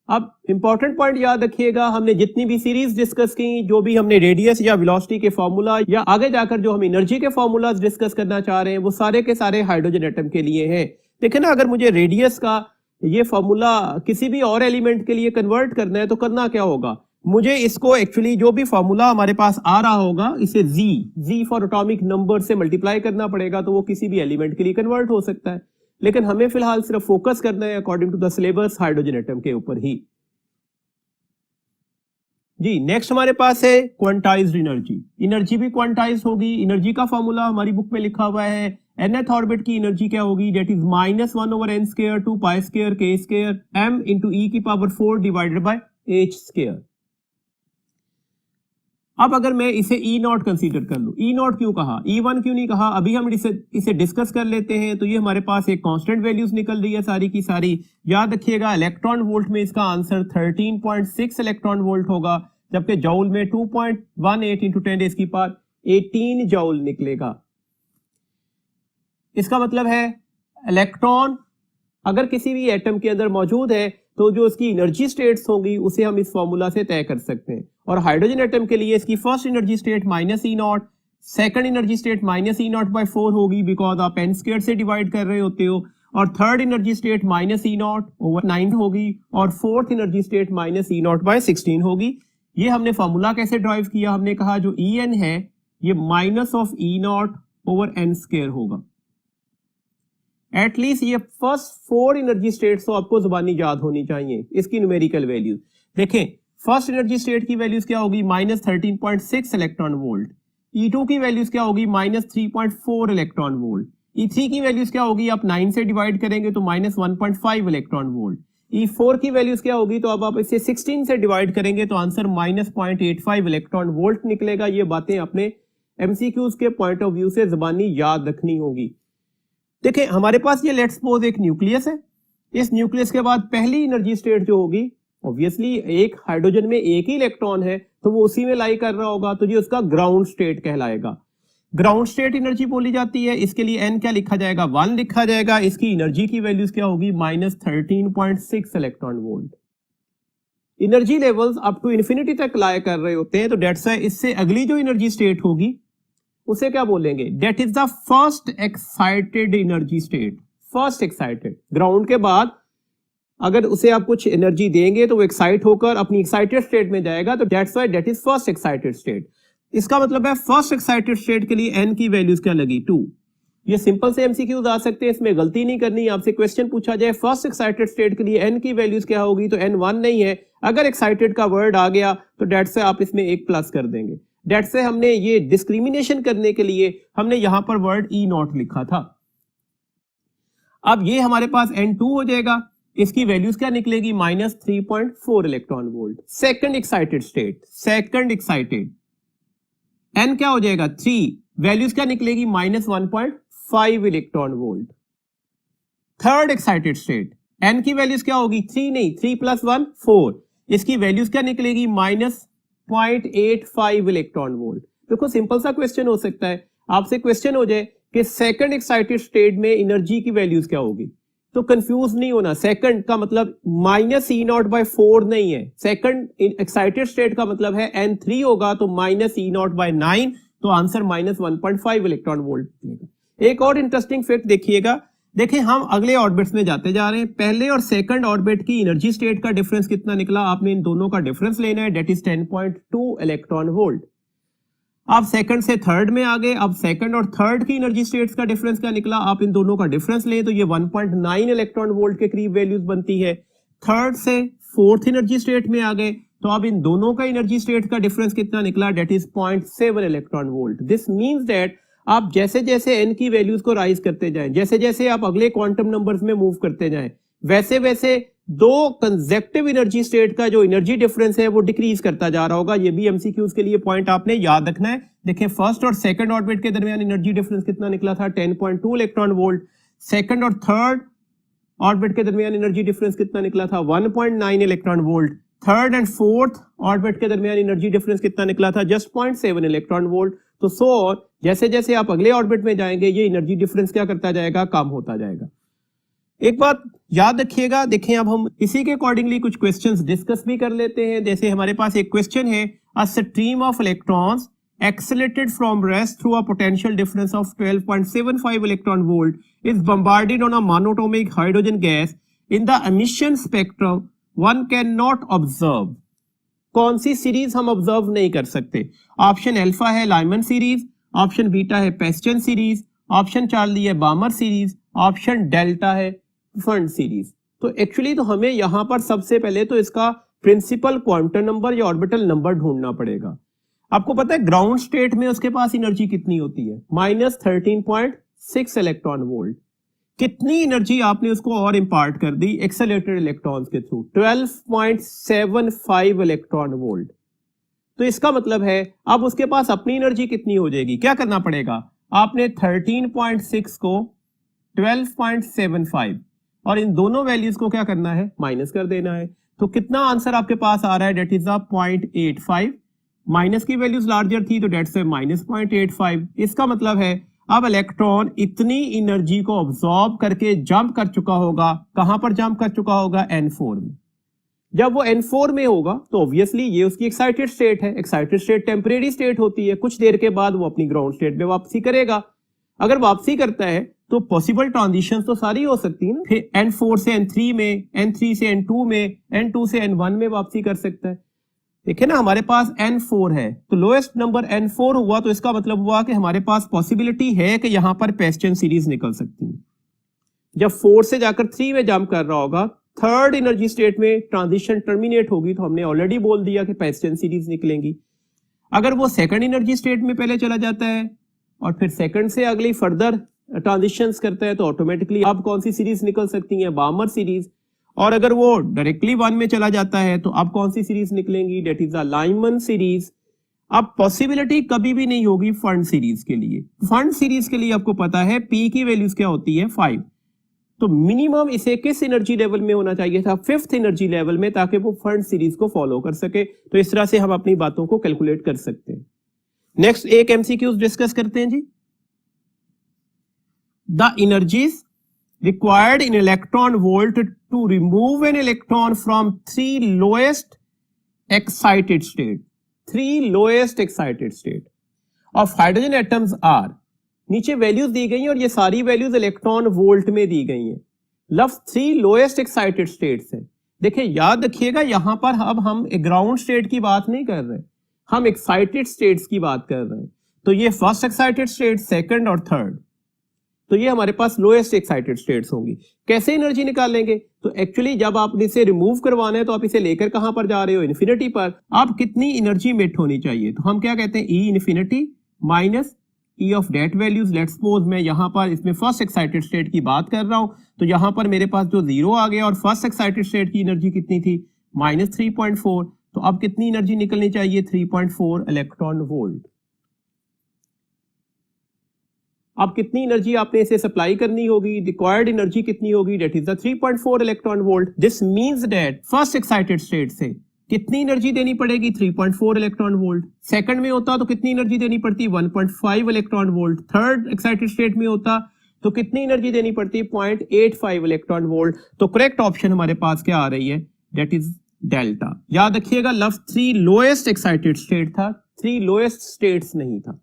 अब इंपॉर्टेंट पॉइंट याद रखिएगा, हमने जितनी भी सीरीज डिस्कस की, जो भी हमने रेडियस या वेलोसिटी के फॉर्मूला या आगे जाकर जो हम एनर्जी के फॉर्मूलाज डिस्कस करना चाह रहे हैं, वो सारे के सारे हाइड्रोजन एटम के लिए हैं। देखिए ना, अगर मुझे रेडियस का ये फॉर्मूला किसी भी और एलिमेंट के लिए कन्वर्ट करना है तो करना क्या होगा, मुझे इसको एक्चुअली जो भी फॉर्मूला हमारे पास आ रहा होगा इसे जी फॉर एटॉमिक नंबर से मल्टीप्लाई करना पड़ेगा, तो वो किसी भी एलिमेंट के लिए कन्वर्ट हो सकता है। लेकिन हमें फिलहाल सिर्फ फोकस करना है according to the syllabus hydrogen atom के ऊपर ही। जी नेक्स्ट हमारे पास है क्वांटाइज्ड एनर्जी। एनर्जी भी क्वांटाइज्ड होगी। एनर्जी का फॉर्मूला हमारी बुक में लिखा हुआ है, nth ऑर्बिट की एनर्जी क्या होगी, that is -1/n² 2π² k² m into e⁴ divided by h²। अब अगर मैं इसे E0 कंसीडर कर लूं, E0 क्यों कहा, E1 क्यों नहीं कहा, अभी हम इसे डिस्कस कर लेते हैं। तो ये हमारे पास एक कांस्टेंट वैल्यूज निकल रही है सारी की सारी। याद रखिएगा इलेक्ट्रॉन वोल्ट में इसका आंसर 13.6 इलेक्ट्रॉन वोल्ट होगा, जबकि जॉउल में 2.18 इंटू 10⁻18 जॉउल निकलेगा। इसका मतलब है इलेक्ट्रॉन अगर किसी भी एटम के अंदर मौजूद है तो जो इसकी एनर्जी स्टेट्स होंगी उसे हम इस फॉर्मूला से तय कर सकते हैं। और हाइड्रोजन एटम के लिए इसकी first energy state -E0, second energy state -E0/4 होगी बिकॉज आप n² से डिवाइड कर रहे होते हो, और थर्ड एनर्जी स्टेट -E0/9 होगी, और फोर्थ एनर्जी स्टेट -E0/16 होगी। ये हमने फॉर्मूला कैसे ड्राइव किया, हमने कहा जो En है ये -E0/n² होगा। एटलीस्ट ये फर्स्ट 4 एनर्जी स्टेट्स तो आपको जुबानी याद होनी चाहिए, इसकी न्यूमेरिकल वैल्यूज देखें। फर्स्ट एनर्जी स्टेट की वैल्यूज क्या होगी, -13.6 इलेक्ट्रॉन वोल्ट। E2 की वैल्यूज क्या होगी, -3.4 इलेक्ट्रॉन वोल्ट। E3 की वैल्यूज क्या होगी, आप 9 से डिवाइड करेंगे तो -1.5 इलेक्ट्रॉन वोल्ट। E4 की वैल्यूज क्या होगी, तो अब आप इसे 16 से डिवाइड करेंगे तो आंसर -0.85 इलेक्ट्रॉन वोल्ट निकलेगा। ये बातें अपने MCQs के पॉइंट ऑफ व्यू से जुबानी याद रखनी होगी। देखिए हमारे पास ये लेट्स सपोज एक न्यूक्लियस है। इस न्यूक्लियस के बाद पहली एनर्जी स्टेट जो होगी, ऑब्वियसली एक हाइड्रोजन में एक ही इलेक्ट्रॉन है तो वो उसी में लाई कर रहा होगा, तो ये उसका ग्राउंड स्टेट कहलाएगा। ग्राउंड स्टेट एनर्जी बोली जाती है। इसके लिए n क्या लिखा जाएगा, 1 लिखा जाएगा। इसकी एनर्जी की वैल्यूज क्या होगी, -13.6 electron volt. Energy levels up to infinity तक लाई कर रहे होते हैं, तो डेट्स व्हाई इससे अगली जो एनर्जी स्टेट होगी उसे क्या बोलेंगे, that is the first excited energy state. First excited, ground के बाद अगर उसे आप कुछ एनर्जी देंगे तो वो एक्साइट होकर अपनी एक्साइटेड स्टेट में जाएगा, तो that's why that is first excited state. इसका मतलब है फर्स्ट एक्साइटेड स्टेट के लिए n की वैल्यूज क्या लगी, 2। ये सिंपल से MCQs आ सकते हैं, इसमें गलती नहीं करनी। आपसे क्वेश्चन पूछा जाए फर्स्ट एक्साइटेड स्टेट के लिए n की वैल्यूज क्या होगी, तो n 1 नहीं है। अगर एक्साइटेड का वर्ड आ गया तो डेट्स व्हाई आप इसमें एक प्लस कर देंगे। डेट्स व्हाई हमने ये डिस्क्रिमिनेशन करने के लिए हमने यहां पर वर्ड E0 लिखा था। अब ये हमारे पास N2 हो जाएगा। इसकी वैल्यूज क्या निकलेगी, -3.4 electron volt. Second excited state, second excited, n क्या हो जाएगा, 3। वैल्यूज क्या निकलेगी, -1.5 electron volt. Third excited state, n की वैल्यूज क्या होगी, 3 नहीं, 3 + 1 4। इसकी वैल्यूज क्या निकलेगी, -0.85 इलेक्ट्रॉन वोल्ट। देखो सिंपल सा क्वेश्चन हो सकता है, आपसे क्वेश्चन हो जाए कि सेकंड एक्साइटेड स्टेट में एनर्जी की वैल्यूज क्या होगी, तो कंफ्यूज नहीं होना। सेकंड का मतलब -E0/4 नहीं है। सेकंड एक्साइटेड स्टेट का मतलब है N3 होगा, तो -E0/9, तो आंसर -1.5 इलेक्ट्रॉन वोल्ट मिलेगा। एक और इंटरेस्टिंग फैक्ट देखिएगा, देखिए हम अगले ऑर्बिट्स में जाते जा रहे हैं। पहले और सेकंड ऑर्बिट की एनर्जी स्टेट का डिफरेंस कितना निकला, आपने इन दोनों का डिफरेंस लेना है, डेट इज 10.2 इलेक्ट्रॉन वोल्ट। आप सेकंड से थर्ड में आ गए। अब सेकंड और थर्ड की एनर्जी स्टेट्स का डिफरेंस क्या निकला, आप इन दोनों का डिफरेंस लें तो ये 1.9 इलेक्ट्रॉन वोल्ट के करीब वैल्यूज बनती है। थर्ड से फोर्थ एनर्जी स्टेट में आ गए तो अब इन दोनों का एनर्जी स्टेट का डिफरेंस कितना निकला, that is 0.7 electron volt. This means that आप जैसे जैसे n की वैल्यूज को राइज करते जाएं, जैसे जैसे आप अगले क्वांटम नंबर्स में मूव करते जाएं, वैसे वैसे दो कंसेप्टिव एनर्जी स्टेट का जो एनर्जी डिफरेंस है वो डिक्रीज करता जा रहा होगा। ये भी MCQs के लिए पॉइंट आपने याद रखना है। देखिए फर्स्ट और सेकंड ऑर्बिट के दरमियान एनर्जी डिफरेंस कितना निकला था, 10.2 इलेक्ट्रॉन वोल्ट। सेकंड और थर्ड ऑर्बिट के दरमियान एनर्जी डिफरेंस कितना निकला था, 1.9 electron volt. Third and fourth orbit के दरमियान एनर्जी डिफरेंस कितना निकला था, जस्ट 0.7 इलेक्ट्रॉन वोल्ट। तो सो जैसे जैसे आप अगले ऑर्बिट में जाएंगे ये एनर्जी डिफरेंस क्या करता जाएगा, कम होता जाएगा। एक बात याद रखिएगा, देखें अब हम इसी के अकॉर्डिंगली कुछ क्वेश्चंस डिस्कस भी कर लेते हैं। जैसे हमारे पास एक क्वेश्चन है, a stream of electrons accelerated from rest through a potential difference of 12.75 electron volt is bombarded on a monatomic hydrogen gas in the emission spectrum one cannot observe। कौन सी सीरीज हम ऑब्जर्व नहीं कर सकते? Option alpha है Lyman series, option beta है पेस्टन series, option Charlie है Balmer series, option delta है फंड सीरीज। तो एक्चुअली तो हमें यहां पर सबसे पहले तो इसका प्रिंसिपल क्वांटम नंबर या ऑर्बिटल नंबर ढूंढना पड़ेगा। आपको पता है ग्राउंड स्टेट में उसके पास एनर्जी कितनी होती है? -13.6 इलेक्ट्रॉन वोल्ट। कितनी एनर्जी आपने उसको और इंपार्ट कर दी एक्सेलरेटेड इलेक्ट्रॉन्स के थ्रू? 12.75 electron volt. तो इसका मतलब है अब उसके पास अपनी एनर्जी कितनी हो जाएगी? क्या करना पड़ेगा? आपने 13.6 को 12.75 और इन दोनों वैल्यूज को क्या करना है? माइनस कर देना है। तो कितना आंसर आपके पास आ रहा है? That is a 0.85। माइनस की वैल्यूज लार्जर थी तो डेट्स है -0.85। इसका मतलब है अब इलेक्ट्रॉन इतनी एनर्जी को ऑब्जॉर्ब करके जंप कर चुका होगा। कहां पर जंप कर चुका होगा? N4 में। जब वो N4 में होगा तो ऑब्वियसली ये उसकी एक्साइटेड स्टेट है। एक्साइटेड स्टेट टेम्परेरी स्टेट होती है, कुछ देर के बाद वो अपनी ग्राउंड स्टेट में वापसी करेगा। अगर वापसी करता है तो पॉसिबल ट्रांजिशन तो सारी हो सकती है ना। फिर N4 से N3 में, N3 से N2 में, N2 से N1 में वापसी कर सकता है। देखिए ना, हमारे पास N4 है तो लोएस्ट नंबर N4 हुआ, तो इसका मतलब हुआ कि हमारे पास पॉसिबिलिटी है कि यहां पर पेस्टन सीरीज निकल सकती है। जब 4 से जाकर 3 में जंप कर रहा होगा, थर्ड एनर्जी स्टेट में ट्रांजिशन टर्मिनेट होगी, तो हमने ऑलरेडी बोल दिया कि पेस्टन सीरीज निकलेंगी। अगर वो सेकंड एनर्जी स्टेट में पहले चला जाता है और फिर सेकंड से अगली फर्दर ट्रांजिशंस करता है तो ऑटोमेटिकली अब कौन सी सीरीज निकल सकती है? Balmer series. और अगर वो डायरेक्टली 1 में चला जाता है तो अब कौन सी सीरीज निकलेंगी? That is the Lyman series. अब पॉसिबिलिटी कभी भी नहीं होगी फंड सीरीज के लिए। फंड सीरीज के लिए आपको पता है पी की वैल्यूज क्या होती है? 5। तो मिनिमम इसे किस एनर्जी लेवल में होना चाहिए था? 5th एनर्जी लेवल में, ताकि वो फंड सीरीज को फॉलो कर सके। तो इस तरह से हम अपनी बातों को कैलकुलेट कर सकते हैं। नेक्स्ट एक एमसीक्यूज डिस्कस करते हैं जी। The energies required in electron volt to remove an electron from 3 lowest excited state of hydrogen atoms are। नीचे वैल्यूज दी गई हैं और ये सारी वैल्यूज इलेक्ट्रॉन वोल्ट में दी गई हैं। लफ्ज 3 लोएस्ट एक्साइटेड स्टेट्स है। देखिए याद रखिएगा, यहां पर अब हम ग्राउंड स्टेट की बात नहीं कर रहे, हम एक्साइटेड स्टेट्स की बात कर रहे हैं। तो ये फर्स्ट एक्साइटेड स्टेट, सेकंड और थर्ड, तो ये हमारे पास लोएस्ट एक्साइटेड स्टेट्स होंगी। कैसे एनर्जी निकालेंगे? तो एक्चुअली जब आप इसे रिमूव करवाना है तो आप इसे लेकर कहां पर जा रहे हो? इन्फिनिटी पर। आप कितनी एनर्जी मिट होनी चाहिए? तो हम क्या कहते हैं? E infinity minus E of that values. Let's suppose मैं यहां पर इसमें फर्स्ट एक्साइटेड स्टेट की बात कर रहा हूं, तो यहां पर मेरे पास जो 0 आ गया और फर्स्ट एक्साइटेड स्टेट की एनर्जी कितनी थी? -3.4। तो अब कितनी एनर्जी निकलनी चाहिए? 3.4 इलेक्ट्रॉन वोल्ट। अब कितनी एनर्जी आपने इसे सप्लाई करनी होगी? रिक्वायर्ड एनर्जी कितनी होगी? That is the 3.4 electron volt. This means that first excited state से कितनी एनर्जी देनी पड़ेगी? 3.4 इलेक्ट्रॉन वोल्ट। सेकंड में होता तो कितनी एनर्जी देनी पड़ती? 1.5 electron volt. Third excited state में होता तो कितनी एनर्जी देनी पड़ती? 0.85 इलेक्ट्रॉन वोल्ट। तो करेक्ट ऑप्शन हमारे पास क्या आ रही है? That is delta. याद रखिएगा, लफ्ज 3 लोएस्ट एक्साइटेड स्टेट था, 3 लोएस्ट स्टेट्स नहीं था।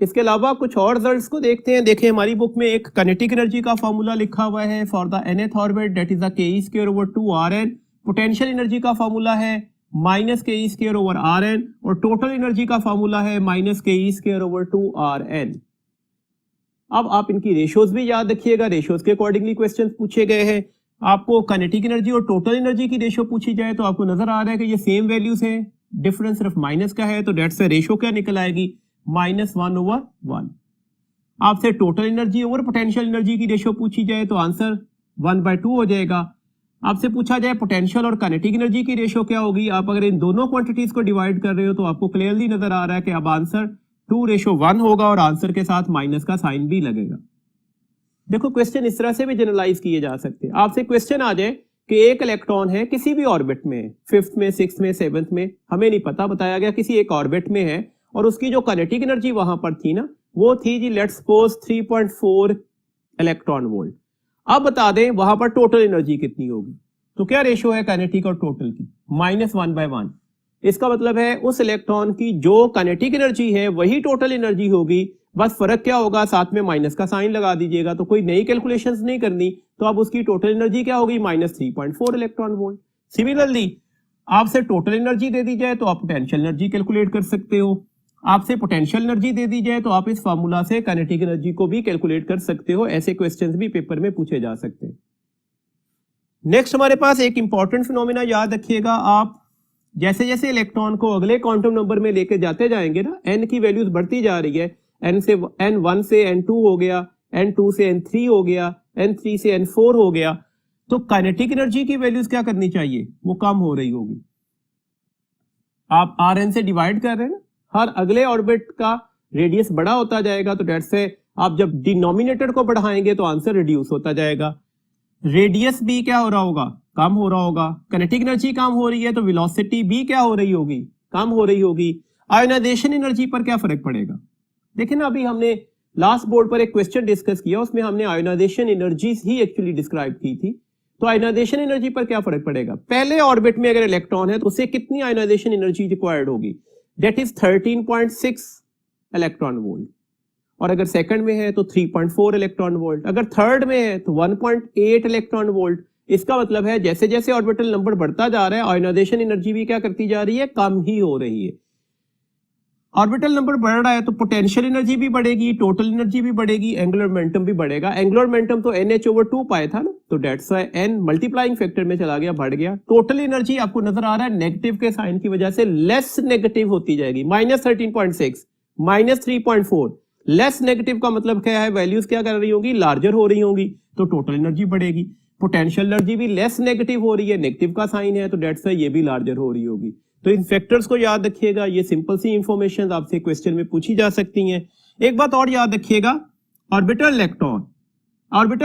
इसके अलावा कुछ और रिजल्ट्स को देखते हैं। देखिए हमारी बुक में एक काइनेटिक एनर्जी का फॉर्मूला लिखा हुआ है for the nth orbit, that is the ke²/2rn। Potential energy का फॉर्मूला है -ke²/rn और टोटल एनर्जी का फॉर्मूला है -ke²/2rn। अब आप इनकी रेशियोज भी याद रखिएगा, रेशियोज के अकॉर्डिंगली क्वेश्चन पूछे गए हैं। आपको काइनेटिक एनर्जी और टोटल एनर्जी की रेशियो पूछी जाए तो आपको नजर आ रहा है कि ये सेम वैल्यूज हैं, डिफरेंस सिर्फ माइनस का है, तो डेट से रेशियो क्या निकल आएगी? -1/1। आपसे total energy over potential energy की रेशियो पूछी जाए तो आंसर 1/2 हो जाएगा। आपसे पूछा जाए पोटेंशियल और काइनेटिक एनर्जी की रेशियो क्या होगी, आप अगर इन दोनों क्वांटिटीज को डिवाइड कर रहे हो तो आपको क्लियरली नजर आ रहा है कि अब आंसर 2:1 होगा और आंसर के साथ माइनस का साइन भी लगेगा। देखो क्वेश्चन इस तरह से भी जनरलाइज किए जा सकते हैं। आपसे क्वेश्चन आ जाए कि एक इलेक्ट्रॉन है किसी भी ऑर्बिट में, 5th में, 6th में, 7th में, हमें नहीं पता, बताया गया किसी एक ऑर्बिट में है और उसकी जो काइनेटिक एनर्जी वहां पर थी ना, वो थी जी लेट्स सपोज 3.4 इलेक्ट्रॉन वोल्ट। अब बता दें वहां पर टोटल एनर्जी कितनी होगी। तो क्या रेशियो है काइनेटिक और टोटल की? -1/1। इसका मतलब है उस इलेक्ट्रॉन की जो काइनेटिक एनर्जी है वही टोटल एनर्जी होगी, बस फर्क क्या होगा, साथ में माइनस का साइन लगा दीजिएगा। तो कोई नई कैलकुलेशंस नहीं करनी, तो अब उसकी टोटल एनर्जी क्या होगी? -3.4 इलेक्ट्रॉन वोल्ट। सिमिलरली आपसे टोटल एनर्जी दे दी जाए तो आप पोटेंशियल एनर्जी कैलकुलेट कर सकते हो, आपसे पोटेंशियल एनर्जी दे दी जाए तो आप इस फार्मूला से काइनेटिक एनर्जी को भी कैलकुलेट कर सकते हो। ऐसे क्वेश्चंस भी पेपर में पूछे जा सकते हैं। नेक्स्ट हमारे पास एक इंपॉर्टेंट फिनोमेना याद रखिएगा आप, जैसे जैसे इलेक्ट्रॉन को अगले क्वांटम नंबर में लेके जाते जाएंगे ना, एन की वैल्यूज बढ़ती जा रही है। n1 से n2 हो गया, n2 से n3 हो गया, n3 से n4 हो गया, तो काइनेटिक एनर्जी की वैल्यूज क्या करनी चाहिए? वो कम हो रही होगी। आप Rn से डिवाइड कर रहे हैं ना, हर अगले ऑर्बिट का रेडियस बड़ा होता जाएगा, तो डेट से आप जब डिनोमिनेटर को बढ़ाएंगे तो आंसर रिड्यूस होता जाएगा। रेडियस भी क्या हो रहा होगा? कम हो रहा होगा। काइनेटिक एनर्जी कम हो रही है तो वेलोसिटी भी क्या हो रही होगी? कम हो रही होगी। आयोनाइजेशन एनर्जी पर क्या फर्क पड़ेगा? देखिए ना, अभी हमने लास्ट बोर्ड पर एक क्वेश्चन डिस्कस किया, उसमें हमने आयोनाइजेशन एनर्जी ही एक्चुअली डिस्क्राइब की थी। तो आयोनाइजेशन एनर्जी पर क्या फर्क पड़ेगा? पहले ऑर्बिट में अगर इलेक्ट्रॉन है तो उसे कितनी आयोनाइजेशन एनर्जी रिक्वायर्ड होगी? That is 13.6 electron volt. और अगर सेकंड में है तो 3.4 इलेक्ट्रॉन वोल्ट, अगर थर्ड में है तो 1.8 इलेक्ट्रॉन वोल्ट। इसका मतलब है जैसे जैसे ऑर्बिटल नंबर बढ़ता जा रहा है आयोनाइजेशन एनर्जी भी क्या करती जा रही है? कम ही हो रही है। ऑर्बिटल नंबर बढ़ रहा है तो पोटेंशियल एनर्जी भी बढ़ेगी, टोटल एनर्जी भी बढ़ेगी, एंगुलर मोमेंटम भी बढ़ेगा। एंगुलर मोमेंटम तो NH/2 पाए था ना, तो that's why n multiplying factor में चला गया, बढ़ गया। टोटल एनर्जी आपको नजर आ रहा है नेगेटिव के साइन की वजह से लेस नेगेटिव होती जाएगी। -13.6, -3.4, लेस नेगेटिव का मतलब क्या है? वैल्यूज क्या कर रही होगी? लार्जर हो रही होंगी, तो टोटल एनर्जी बढ़ेगी। पोटेंशियल एनर्जी भी लेस नेगेटिव हो रही है, नेगेटिव का साइन है, तो डेट्स व्हाई ये भी लार्जर हो रही होगी। तो इन फैक्टर्स को याद रखिएगा, ये सिंपल सी इंफॉर्मेशन आपसे क्वेश्चन में पूछी जा सकती हैं। एक बात और याद रखिएगा, ऑर्बिटल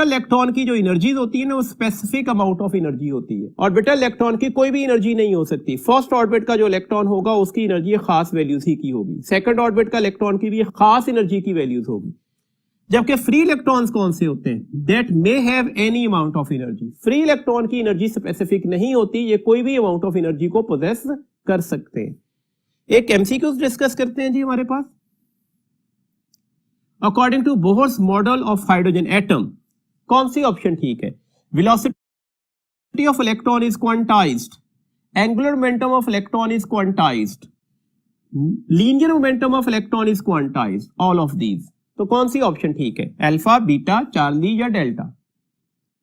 इलेक्ट्रॉन की जो एनर्जीज होती है ना, वो स्पेसिफिक अमाउंट ऑफ एनर्जी होती है। ऑर्बिटल इलेक्ट्रॉन की कोई भी एनर्जी नहीं हो सकती। फर्स्ट ऑर्बिट का जो इलेक्ट्रॉन होगा उसकी एनर्जी खास वैल्यूज ही की होगी, सेकंड ऑर्बिट का इलेक्ट्रॉन की भी खास एनर्जी की वैल्यूज होगी। जबकि फ्री इलेक्ट्रॉन्स कौन से होते हैं? That may have any amount of energy. Free electron की एनर्जी स्पेसिफिक नहीं होती, ये कोई भी अमाउंट ऑफ एनर्जी को पोजेस कर सकते हैं। एक एमसीक्यूज डिस्कस करते हैं जी हमारे पास। According to Bohr's model of hydrogen atom, कौन सी ऑप्शन ठीक है? Velocity of electron is quantized, angular momentum of electron is quantized, linear momentum of electron is quantized, all of these. तो कौन सी ऑप्शन ठीक है? अल्फा, बीटा, चार्ली या डेल्टा?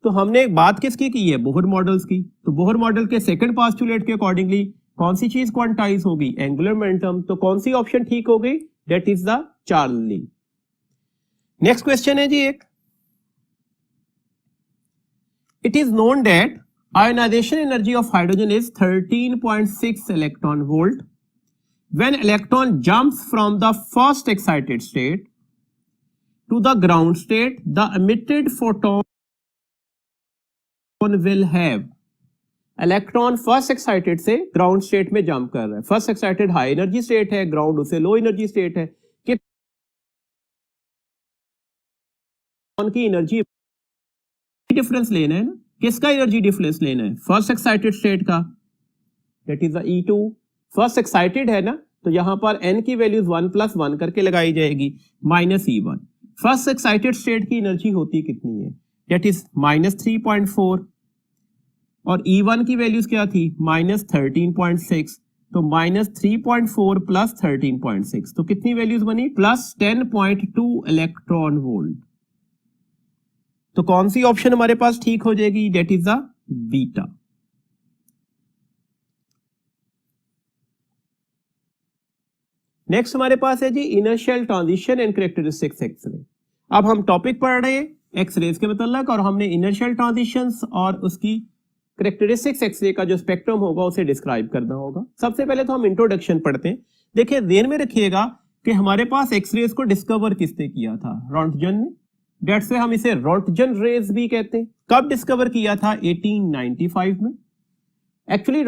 तो हमने बात किसकी की है? बोहर मॉडल्स की। तो बोहर मॉडल के सेकंड पोस्टुलेट के अकॉर्डिंगली कौन सी चीज क्वांटाइज होगी? Angular momentum. तो कौन सी ऑप्शन ठीक हो गई? That is the Charlie. Next question है जी एक, it is known that ionization energy of hydrogen is 13.6 electron volt when electron jumps from the first excited state to the ground state, the emitted photon will have। Electron first excited से ground state में jump कर रहा है। First excited high energy state है, ground उसे लो energy state है। की energy difference लेना है ना, किसका एनर्जी डिफरेंस लेना है? फर्स्ट एक्साइटेड स्टेट का, that is the E2। First excited है ना, तो यहां पर n की वैल्यूज 1 + 1 करके लगाई जाएगी, -E1। फर्स्ट एक्साइटेड स्टेट की एनर्जी होती कितनी है? दैट इज -3.4, और E1 की वैल्यूज क्या थी? -13.6। तो -3.4 + 13.6, तो कितनी वैल्यूज बनी? +10.2 इलेक्ट्रॉन वोल्ट। तो कौन सी ऑप्शन हमारे पास ठीक हो जाएगी? That is the beta. Next हमारे पास है जी inertial transition and characteristics X-ray. अब हम टॉपिक पढ़ रहे हैं एक्सरेज के मतलब, और हमने इनर्शियल ट्रांजिशंस और उसकी कैरेक्टरिस्टिक्स एक्सरे का जो स्पेक्ट्रम होगा उसे डिस्क्राइब करना होगा। सबसे पहले तो हम इंट्रोडक्शन पढ़ते हैं। देखिए ध्यान में रखिएगा कि हमारे पास एक्सरेज को डिस्कवर किसने किया था? रोंटगन ने। डेट से हम इसे रोंटगन रेज भी कहते हैं। कब डिस्कवर किया था? 1895 में। एक्चुअली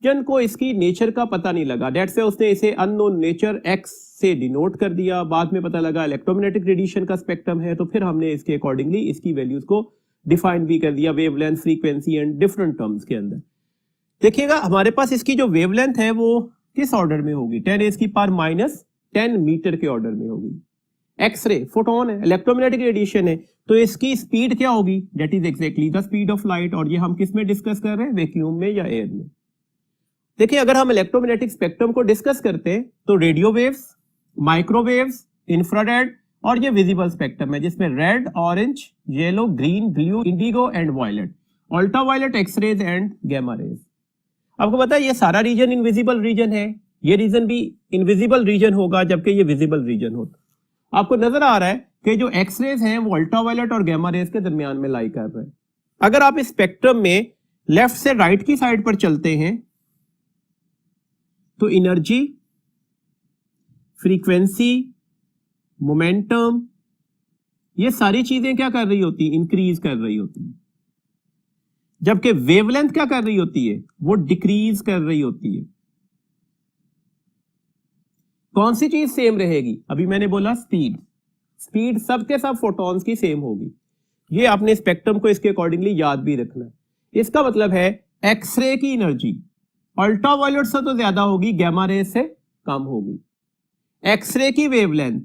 जन को इसकी नेचर का पता नहीं लगा, डेट से उसने इसे अननोन नेचर एक्स से डिनोट कर दिया। बाद में पता लगा इलेक्ट्रोमैग्नेटिक रेडिएशन का स्पेक्ट्रम है, तो फिर हमने इसके अकॉर्डिंगली इसकी वैल्यूज को डिफाइन भी कर दिया wavelength, frequency and different terms के अंदर। देखिएगा हमारे पास इसकी जो वेवलेंथ है वो किस ऑर्डर में होगी, 10⁻⁻10 मीटर के ऑर्डर में होगी। एक्सरे फोटोन है, इलेक्ट्रोमैग्नेटिक रेडिएशन है, तो इसकी स्पीड क्या होगी, that is exactly the speed of light. और ये हम किस में डिस्कस कर रहे हैं, वैक्यूम में या एयर में। देखिए अगर हम इलेक्ट्रोमैग्नेटिक स्पेक्ट्रम को डिस्कस करते हैं तो रेडियो वेव्स, माइक्रोवेव्स, इंफ्रारेड और ये विजिबल स्पेक्ट्रम है जिसमें red, orange, yellow, green, blue, indigo and violet, ultraviolet, x-rays and gamma rays. आपको पता है ये सारा रीजन इनविजिबल रीजन है, ये रीजन भी इनविजिबल रीजन होगा जबकि ये विजिबल रीजन होता। आपको नजर आ रहा है कि जो एक्सरेज हैं वो अल्ट्रावायलेट और गामा रेज के दरमियान में लाई कर रहे हैं। अगर आप इस स्पेक्ट्रम में लेफ्ट से राइट की साइड पर चलते हैं तो एनर्जी, फ्रीक्वेंसी, मोमेंटम, ये सारी चीजें क्या कर रही होती, इंक्रीज कर रही होती, जबकि वेवलेंथ क्या कर रही होती है, वो डिक्रीज कर रही होती है। कौन सी चीज सेम रहेगी, अभी मैंने बोला स्पीड, स्पीड सबके सब फोटॉन्स की सेम होगी। ये आपने स्पेक्ट्रम को इसके अकॉर्डिंगली याद भी रखना है। इसका मतलब है एक्सरे की एनर्जी अल्ट्रावायलेट से तो ज्यादा होगी, गामा रेज से कम होगी। एक्सरे की वेवलेंथ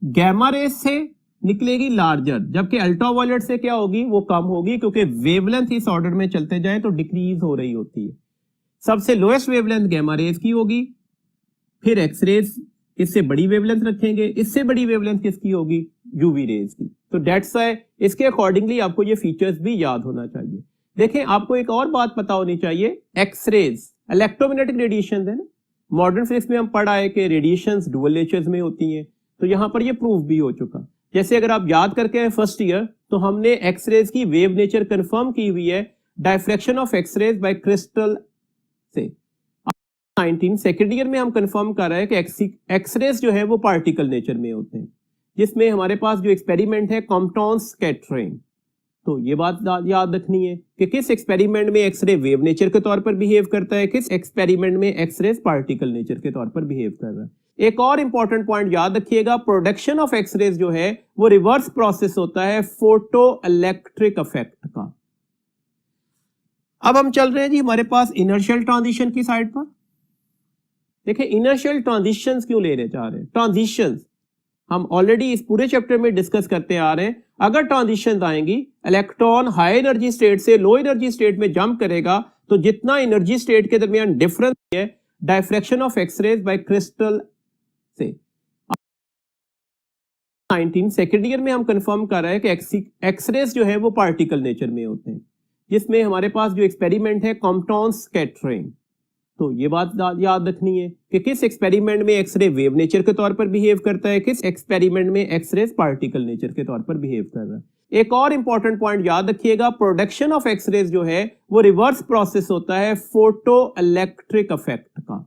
गामा रेज से निकलेगी लार्जर, जबकि अल्ट्रावायलेट से क्या होगी, वो कम होगी, क्योंकि वेवलेंथ इस ऑर्डर में चलते जाए तो डिक्रीज हो रही होती है। सबसे लोएस्ट वेवलेंथ गामा रेज की होगी, फिर एक्सरेज इससे बड़ी वेवलेंथ रखेंगे, इससे बड़ी वेवलेंथ किसकी होगी, यूवी रेज की। तो दैट्स व्हाई इसके अकॉर्डिंगली आपको ये फीचर्स भी याद होना चाहिए। देखें आपको एक और बात पता होनी चाहिए, एक्सरेज इलेक्ट्रोमैग्नेटिक रेडिएशन है ना, मॉडर्न फिजिक्स में हम पढ़ा है कि रेडिएशंस डुअल नेचर्स में होती हैं, तो यहां पर ये प्रूफ भी हो चुका। जैसे अगर आप याद करके हैं फर्स्ट ईयर, तो हमने एक्सरेज की वेव नेचर कंफर्म की हुई है diffraction of x-rays by crystal से। 19 सेकेंड ईयर में हम कंफर्म कर रहे हैं कि एक्सरेज जो है वो पार्टिकल नेचर में होते हैं, जिसमें हमारे पास जो एक्सपेरिमेंट है कॉम्पटन स्कैटरिंग। तो ये बात याद रखनी है कि किस एक्सपेरिमेंट में एक्सरे वेव नेचर के तौर पर बिहेव करता है, किस एक्सपेरिमेंट में एक्सरे पार्टिकल नेचर के तौर पर बिहेव कर रहा है। एक और इंपॉर्टेंट पॉइंट याद रखिएगा, प्रोडक्शन ऑफ एक्सरेज जो है वो रिवर्स प्रोसेस होता है फोटो इलेक्ट्रिक इफेक्ट का। अब हम चल रहे हैं जी हमारे पास इनर्शियल ट्रांजिशन की साइड पर। देखिए इनर्शियल ट्रांजिशंस क्यों लेने जा रहे हैं, ट्रांजिशंस हम ऑलरेडी इस पूरे चैप्टर में डिस्कस करते आ रहे हैं। अगर ट्रांजिशन आएंगी, इलेक्ट्रॉन हाई एनर्जी स्टेट से लो एनर्जी स्टेट में जंप करेगा, तो जितना एनर्जी स्टेट के दरमियान डिफरेंस है diffraction of x-rays by crystal से। 19 सेकेंड ईयर में हम कंफर्म कर रहे हैं कि एक्सरेज जो है वो पार्टिकल नेचर में होते हैं, जिसमें हमारे पास जो एक्सपेरिमेंट है कॉम्पटन स्कैटरिंग। तो ये बात याद रखनी है कि किस एक्सपेरिमेंट में एक्सरे वेव नेचर के तौर पर बिहेव करता है, किस एक्सपेरिमेंट में एक्सरे पार्टिकल नेचर के तौर पर बिहेव कर रहा है। एक और इंपॉर्टेंट पॉइंट याद रखिएगा, प्रोडक्शन ऑफ एक्सरेज जो है वो रिवर्स प्रोसेस होता है फोटो इलेक्ट्रिक इफेक्ट का।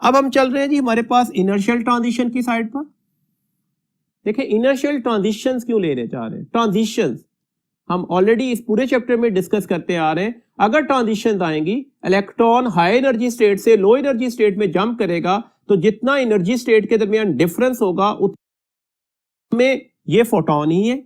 अब हम चल रहे हैं जी हमारे पास इनर्शियल ट्रांजिशन की साइड पर। देखिए इनर्शियल ट्रांजिशंस क्यों लेने जा रहे हैं, ट्रांजिशंस हम ऑलरेडी इस पूरे चैप्टर में डिस्कस करते आ रहे हैं। अगर ट्रांजिशन आएंगी, इलेक्ट्रॉन हाई एनर्जी स्टेट से लो एनर्जी स्टेट में जंप करेगा, तो जितना एनर्जी स्टेट के दरमियान डिफरेंस होगा उसमें ये फोटोन ही है।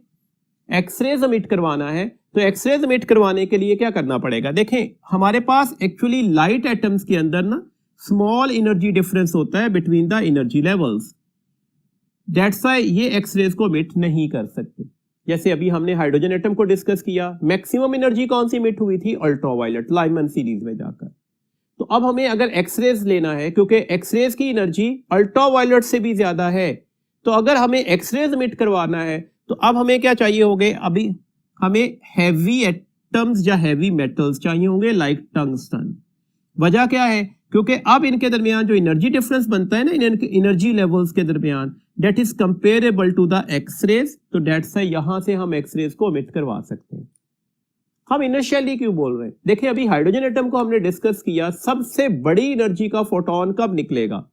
एक्सरेज एमिट करवाना है, तो एक्सरेज एमिट करवाने के लिए क्या करना पड़ेगा, देखें हमारे पास एक्चुअली लाइट एटम्स के अंदर ना स्मॉल एनर्जी डिफरेंस होता है between the energy levels, that's why ये एक्सरेज को एमिट नहीं कर सकते। जैसे अभी हमने हाइड्रोजन एटम को डिस्कस किया, मैक्सिमम एनर्जी कौन सी एमिट हुई थी, अल्ट्रावायलेट, लाइमन सीरीज में जाकर। तो अब हमें अगर एक्सरेज लेना है, क्योंकि एक्सरेज की एनर्जी अल्ट्रावायलेट से भी ज्यादा है, तो अगर हमें एक्सरेज एमिट करवाना है तो अब हमें क्या चाहिए होंगे, अभी हमें हैवी एटम्स या हैवी मेटल्स चाहिए होंगे लाइक टंगस्टन। वजह क्या है, क्योंकि अब इनके दरमियान जो एनर्जी डिफरेंस बनता है ना इन एनर्जी लेवल्स के दरमियान, that is comparable to the x-rays. तो दैट्स व्हाई यहां से हम एक्सरेज को एमिट करवा सकते हैं। हम इनिशियली क्यों बोल रहे हैं, देखिए अभी हाइड्रोजन एटम को हमने डिस्कस किया, सबसे बड़ी एनर्जी का फोटोन कब निकलेगा,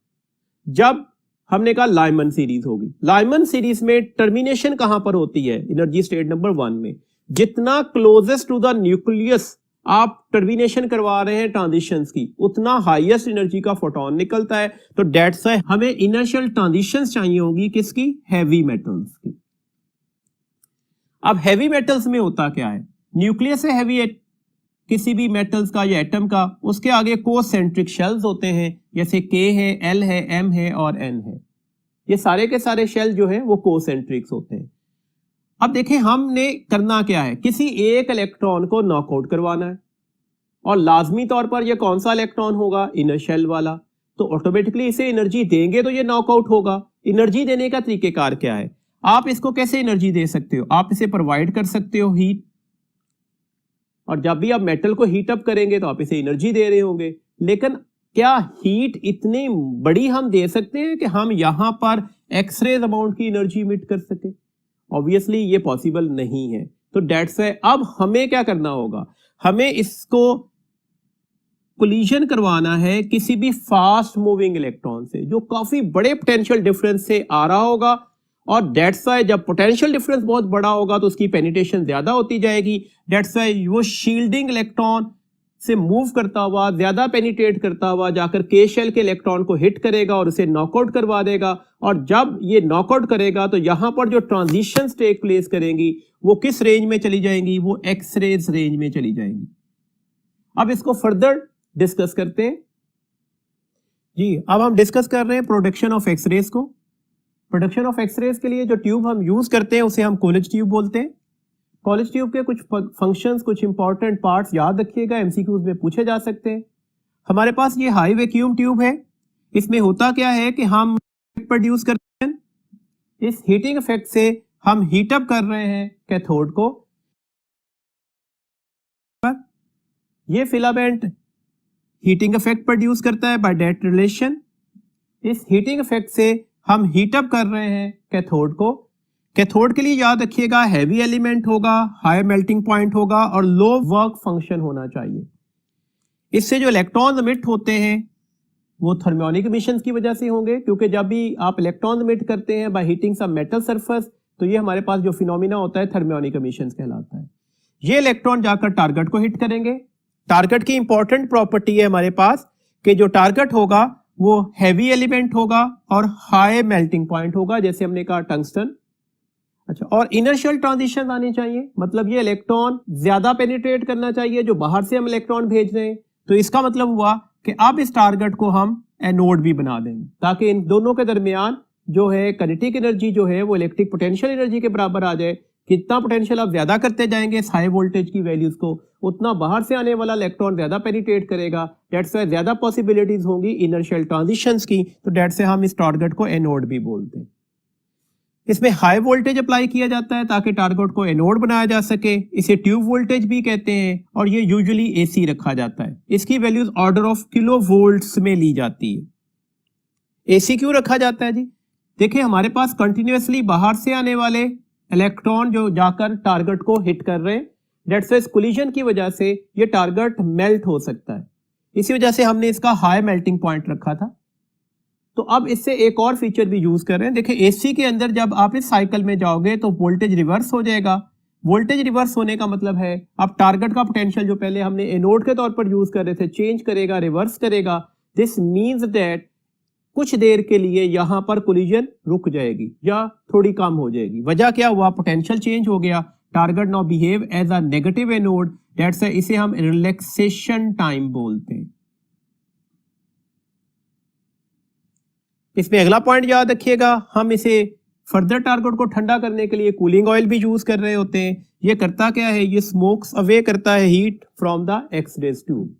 जब हमने कहा लाइमन सीरीज होगी। लाइमन सीरीज में टर्मिनेशन कहां पर होती है, एनर्जी स्टेट नंबर 1 में। जितना क्लोजेस्ट टू द न्यूक्लियस आप टर्मिनेशन करवा रहे हैं ट्रांजिशंस की, उतना हाईएस्ट एनर्जी का फोटोन निकलता है। तो दैट्स व्हाई हमें इनिशियल ट्रांजिशंस चाहिए होगी किसकी? हैवी मेटल्स की। अब हैवी मेटल्स में होता क्या है? न्यूक्लियस है हैवी किसी भी मेटल्स का या एटम का, उसके आगे कोसेंट्रिक शेल्स होते हैं, जैसे K है, L है, M है और N है। ये सारे के सारे शेल जो हैं वो कोसेंट्रिक्स होते हैं। अब देखें हमने करना क्या है, किसी एक इलेक्ट्रॉन को नॉकआउट करवाना है और लाजमी तौर पर ये कौन सा इलेक्ट्रॉन होगा? इनर शेल वाला। तो ऑटोमेटिकली इसे एनर्जी देंगे तो ये नॉकआउट होगा। एनर्जी देने का तरीकेकार क्या है? आप इसको कैसे एनर्जी दे सकते हो? आप इसे प्रोवाइड कर सकते हो हीट, और जब भी आप मेटल को हीट अप करेंगे तो आप इसे एनर्जी दे रहे होंगे। लेकिन क्या हीट इतनी बड़ी हम दे सकते हैं कि हम यहां पर एक्सरेज अमाउंट की एनर्जी इमिट कर सके? ऑब्वियसली ये पॉसिबल नहीं है। तो दैट्स व्हाई अब हमें क्या करना होगा, हमें इसको कोलिजन करवाना है किसी भी फास्ट मूविंग इलेक्ट्रॉन से जो काफी बड़े पोटेंशियल डिफरेंस से आ रहा होगा। और दैट्स व्हाई जब पोटेंशियल डिफरेंस बहुत बड़ा होगा तो उसकी पेनिट्रेशन ज्यादा होती जाएगी। दैट्स व्हाई वो शील्डिंग इलेक्ट्रॉन से मूव करता हुआ, ज्यादा पेनिट्रेट करता हुआ जाकर के शेल के इलेक्ट्रॉन को हिट करेगा और उसे नॉकआउट करवा देगा। और जब ये नॉकआउट करेगा तो यहां पर जो ट्रांजिशंस टेक प्लेस करेंगी वो किस रेंज में चली जाएंगी? वो एक्स-रेज रेंज में चली जाएंगी। अब इसको फर्दर डिस्कस करते हैं जी। अब हम डिस्कस कर रहे हैं प्रोडक्शन ऑफ एक्सरेज को। प्रोडक्शन ऑफ एक्सरेज के लिए जो ट्यूब हम यूज करते हैं उसे हम कॉलेज ट्यूब बोलते हैं। कॉलेज ट्यूब के कुछ फंक्शंस, कुछ इंपॉर्टेंट पार्ट्स याद रखिएगा, एमसीक्यूज में पूछे जा सकते हैं। हमारे पास ये हाई वैक्यूम ट्यूब है। इसमें होता क्या है कि हम प्रोड्यूस करते हैं, इस हीटिंग इफेक्ट से हम हीट अप कर रहे हैं कैथोड को। ये फिलामेंट हीटिंग इफेक्ट प्रोड्यूस करता है बाय दैट रिलेशन। इस हीटिंग इफेक्ट से हम हीट अप कर रहे हैं कैथोड को। कैथोड के लिए याद रखिएगा हैवी एलिमेंट होगा, हाई मेल्टिंग पॉइंट होगा और लो वर्क फंक्शन होना चाहिए। इससे जो इलेक्ट्रॉन इमिट होते हैं वो थर्मियोनिक इमिशन की वजह से होंगे, क्योंकि जब भी आप इलेक्ट्रॉन इमिट करते हैं by heating some metal surface तो ये हमारे पास जो फिनोमिना होता है थर्मियोनिक इमिशन कहलाता है। ये इलेक्ट्रॉन जाकर टारगेट को हिट करेंगे। टारगेट की इंपॉर्टेंट प्रॉपर्टी है हमारे पास कि जो टारगेट होगा वो हैवी एलिमेंट होगा और हाई मेल्टिंग पॉइंट होगा, जैसे हमने कहा टंगस्टन। अच्छा, और इनर्शियल ट्रांजिशन आने चाहिए, मतलब ये इलेक्ट्रॉन ज्यादा पेनिट्रेट करना चाहिए जो बाहर से हम इलेक्ट्रॉन भेज रहे हैं। तो इसका मतलब हुआ कि अब इस टारगेट को हम एनोड भी बना देंगे ताकि इन दोनों के दरमियान जो है काइनेटिक एनर्जी जो है वो इलेक्ट्रिक पोटेंशियल एनर्जी के बराबर आ जाए। कितना पोटेंशियल आप ज्यादा करते जाएंगे इस हाई वोल्टेज की वैल्यूज को, उतना बाहर से आने वाला इलेक्ट्रॉन ज्यादा पेनिट्रेट करेगा। दैट्स व्हाई ज्यादा पॉसिबिलिटीज होंगी इनर्शियल ट्रांजिशंस की। तो दैट से हम इस टारगेट को एनोड भी बोलते हैं। इसमें हाई वोल्टेज अप्लाई किया जाता है ताकि टारगेट को एनोड बनाया जा सके। इसे ट्यूब वोल्टेज भी कहते हैं और ये यूजुअली एसी रखा जाता है। इसकी values order of kilo volts में ली जाती है। एसी क्यों रखा जाता है जी? देखिए हमारे पास कंटिन्यूअसली बाहर से आने वाले इलेक्ट्रॉन जो जाकर टारगेट को हिट कर रहे हैं, दैट्स व्हाई कोलिजन की वजह से ये टारगेट मेल्ट हो सकता है। इसी वजह से हमने इसका हाई मेल्टिंग पॉइंट रखा था। तो अब इससे एक और फीचर भी यूज कर रहे हैं। देखिए एसी के अंदर जब आप इस साइकिल में जाओगे तो वोल्टेज रिवर्स हो जाएगा। वोल्टेज रिवर्स होने का मतलब है अब टारगेट का पोटेंशियल जो पहले हमने एनोड के तौर पर यूज कर रहे थे चेंज करेगा, रिवर्स करेगा। दिस मींस दैट कुछ देर के लिए यहां पर कोलिजन रुक जाएगी या थोड़ी कम हो जाएगी। वजह क्या हुआ? पोटेंशियल चेंज हो गया। Target now behave as a negative anode, that's इसे हम रिलैक्सेशन टाइम बोलते हैं। इसमें अगला पॉइंट याद रखिएगा, हम इसे फर्दर टारगेट को ठंडा करने के लिए कूलिंग ऑयल भी यूज कर रहे होते हैं। ये करता क्या है? ये स्मोक्स अवे करता है heat from the X-rays tube.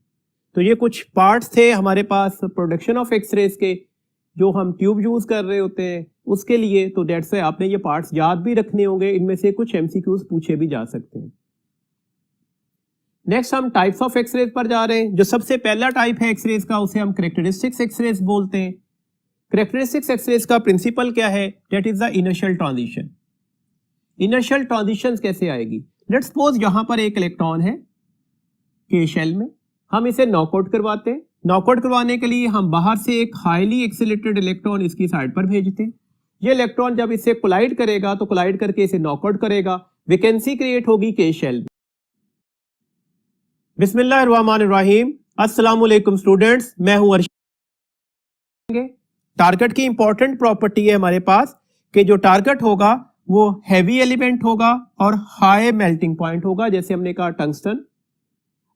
तो ये कुछ पार्ट्स थे हमारे पास प्रोडक्शन ऑफ एक्स-रेज के जो हम ट्यूब यूज कर रहे होते हैं उसके लिए। तो दैट्स व्हाई आपने ये पार्ट्स याद भी रखने होंगे। इनमें से कुछ एमसीक्यूज पूछे भी जा सकते हैं। नेक्स्ट हम टाइप्स ऑफ एक्सरेज पर जा रहे हैं। जो सबसे पहला टाइप है एक्सरेज का उसे हम कैरेक्टरिस्टिक्स एक्सरेज बोलते हैं। कैरेक्टरिस्टिक्स एक्सरेज का प्रिंसिपल क्या है? That is the inertial transition. Inertial transition कैसे आएगी? लेट्स सपोज यहां पर एक इलेक्ट्रॉन है के शेल में, हम इसे नॉकआउट करवाते हैं। नॉकआउट करवाने के लिए हम बाहर से एक हाईली एक्सीलरेटेड इलेक्ट्रॉन इसकी साइड पर भेजते हैं। ये इलेक्ट्रॉन जब इससे कोलाइड करेगा तो कोलाइड करके इसे नॉकआउट करेगा। वैकेंसी क्रिएट होगी के शेल में। बिस्मिल्लाहिर्रहमानिर्रहीम। अस्सलाम वालेकुम स्टूडेंट्स, मैं हूं अर्शद। टारगेट की इंपॉर्टेंट प्रॉपर्टी है हमारे पास कि जो टारगेट होगा वो हैवी एलिमेंट होगा और हाई मेल्टिंग पॉइंट होगा, जैसे हमने कहा टंगस्टन।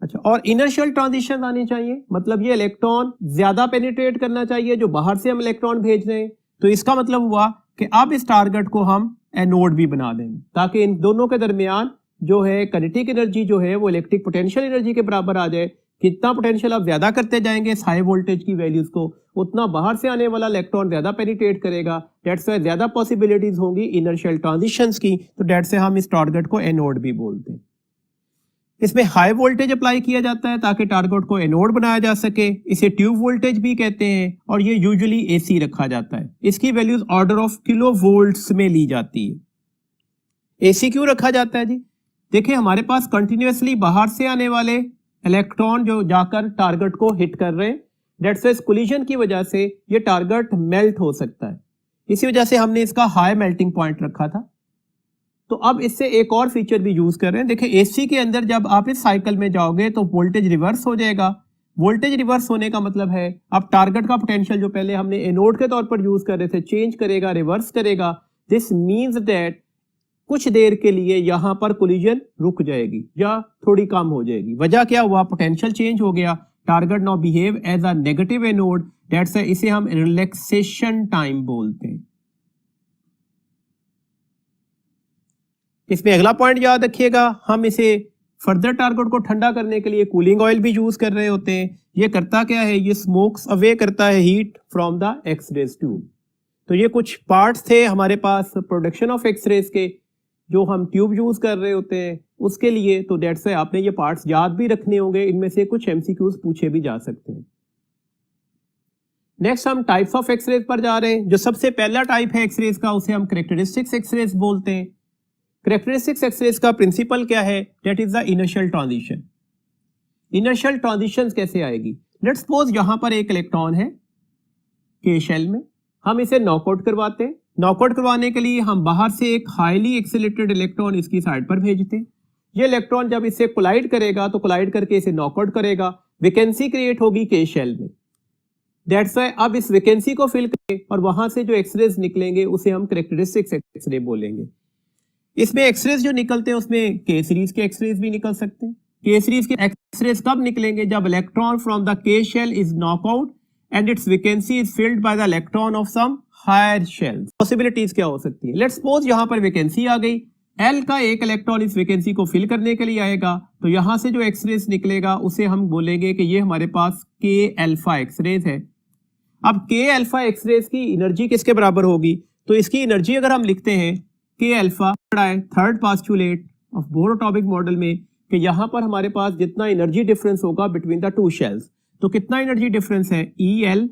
अच्छा, और इनर्शियल ट्रांजिशन आनी चाहिए, मतलब ये इलेक्ट्रॉन ज्यादा पेनिट्रेट करना चाहिए जो बाहर से हम इलेक्ट्रॉन भेज रहे हैं। तो इसका मतलब हुआ कि अब इस टारगेट को हम एनोड भी बना देंगे ताकि इन दोनों के दरमियान जो है काइनेटिक एनर्जी जो है वो इलेक्ट्रिक पोटेंशियल एनर्जी के बराबर आ जाए। कितना पोटेंशियल आप ज्यादा करते जाएंगे इस हाई वोल्टेज की वैल्यूज को, उतना बाहर से आने वाला इलेक्ट्रॉन ज्यादा पेनिट्रेट करेगा। दैट्स व्हाई ज्यादा पॉसिबिलिटीज होंगी इनर्शियल ट्रांजिशंस की। तो दैट से हम इस टारगेट को एनोड भी बोलते हैं। इसमें हाई वोल्टेज अप्लाई किया जाता है ताकि टारगेट को एनोड बनाया जा सके। इसे ट्यूब वोल्टेज भी कहते हैं और ये यूजुअली एसी रखा जाता है। इसकी values order of kilo volts में ली जाती है। एसी क्यों रखा जाता है जी? देखिए, हमारे पास कंटिन्यूअसली बाहर से आने वाले इलेक्ट्रॉन जो जाकर टारगेट को हिट कर रहे हैं, दैट्स व्हाई कोलिजन की वजह से ये टारगेट मेल्ट हो सकता है। इसी वजह से हमने इसका हाई मेल्टिंग पॉइंट रखा था। तो अब इससे एक और फीचर भी यूज कर रहे हैं। देखिए, एसी के अंदर जब आप इस साइकिल में जाओगे तो वोल्टेज रिवर्स हो जाएगा। वोल्टेज रिवर्स होने का मतलब है अब टारगेट का पोटेंशियल जो पहले हमने एनोड के तौर पर यूज कर रहे थे चेंज करेगा, रिवर्स करेगा। दिस मींस दैट कुछ देर के लिए यहां पर कोलिजन रुक जाएगी या थोड़ी कम हो जाएगी। वजह क्या हुआ? पोटेंशियल चेंज हो गया। Target now behave as a negative anode, that's इसे हम रिलैक्सेशन टाइम बोलते हैं। इसमें अगला पॉइंट याद रखिएगा, हम इसे फर्दर टारगेट को ठंडा करने के लिए कूलिंग ऑयल भी यूज कर रहे होते हैं। ये करता क्या है? ये स्मोक्स अवे करता है heat from the x-rays tube. तो ये कुछ पार्ट्स थे हमारे पास प्रोडक्शन ऑफ एक्सरेज के जो हम ट्यूब यूज कर रहे होते हैं उसके लिए। तो दैट्स व्हाई आपने ये पार्ट्स याद भी रखने होंगे। इनमें से कुछ एमसीक्यूज पूछे भी जा सकते हैं। नेक्स्ट हम टाइप्स ऑफ एक्सरेज पर जा रहे हैं। जो सबसे पहला टाइप है एक्सरेज का उसे हम कैरेक्टरिस्टिक्स एक्सरेज बोलते हैं। कैरेक्टरिस्टिक्स एक्सरेज का प्रिंसिपल क्या है? That is the inertial transition. Inertial transition कैसे आएगी? लेट्स सपोज यहां पर एक इलेक्ट्रॉन है के शेल में, हम इसे नॉकआउट करवाते हैं। नॉकआउट करवाने के लिए हम बाहर से एक हाईली एक्सीलरेटेड इलेक्ट्रॉन इसकी साइड पर भेजते हैं। ये इलेक्ट्रॉन जब इससे कोलाइड करेगा तो कोलाइड करके इसे नॉकआउट करेगा, वैकेंसी क्रिएट होगी के शेल में। दैट्स व्हाई अब इस वैकेंसी को फिल करें और वहां से जो एक्सरेज निकलेंगे उसे हम कैरेक्टरिस्टिक्स एक्सरे बोलेंगे। इसमें एक्सरेज जो निकलते हैं उसमें के सीरीज के एक्सरेज भी निकल सकते हैं। के सीरीज के एक्सरेज कब निकलेंगे? जब electron from the K shell is knockout and its vacancy is filled by the electron of some higher shell. Possibilities क्या हो सकती है? लेट्स सपोज यहां पर वैकेंसी आ गई, एल का एक इलेक्ट्रॉन इस वैकेंसी को फिल करने के लिए आएगा, तो यहां से जो एक्सरेज निकलेगा उसे हम बोलेंगे कि ये हमारे पास के अल्फा एक्सरेज है। अब के अल्फा एक्सरेज की एनर्जी किसके बराबर होगी? तो इसकी एनर्जी अगर हम लिखते हैं के alpha, third postulate of bore atomic model में कि यहां पर हमारे पास जितना एनर्जी डिफरेंस होगा बिटवीन द टू शेल्स, तो कितना एनर्जी डिफरेंस है? ई एल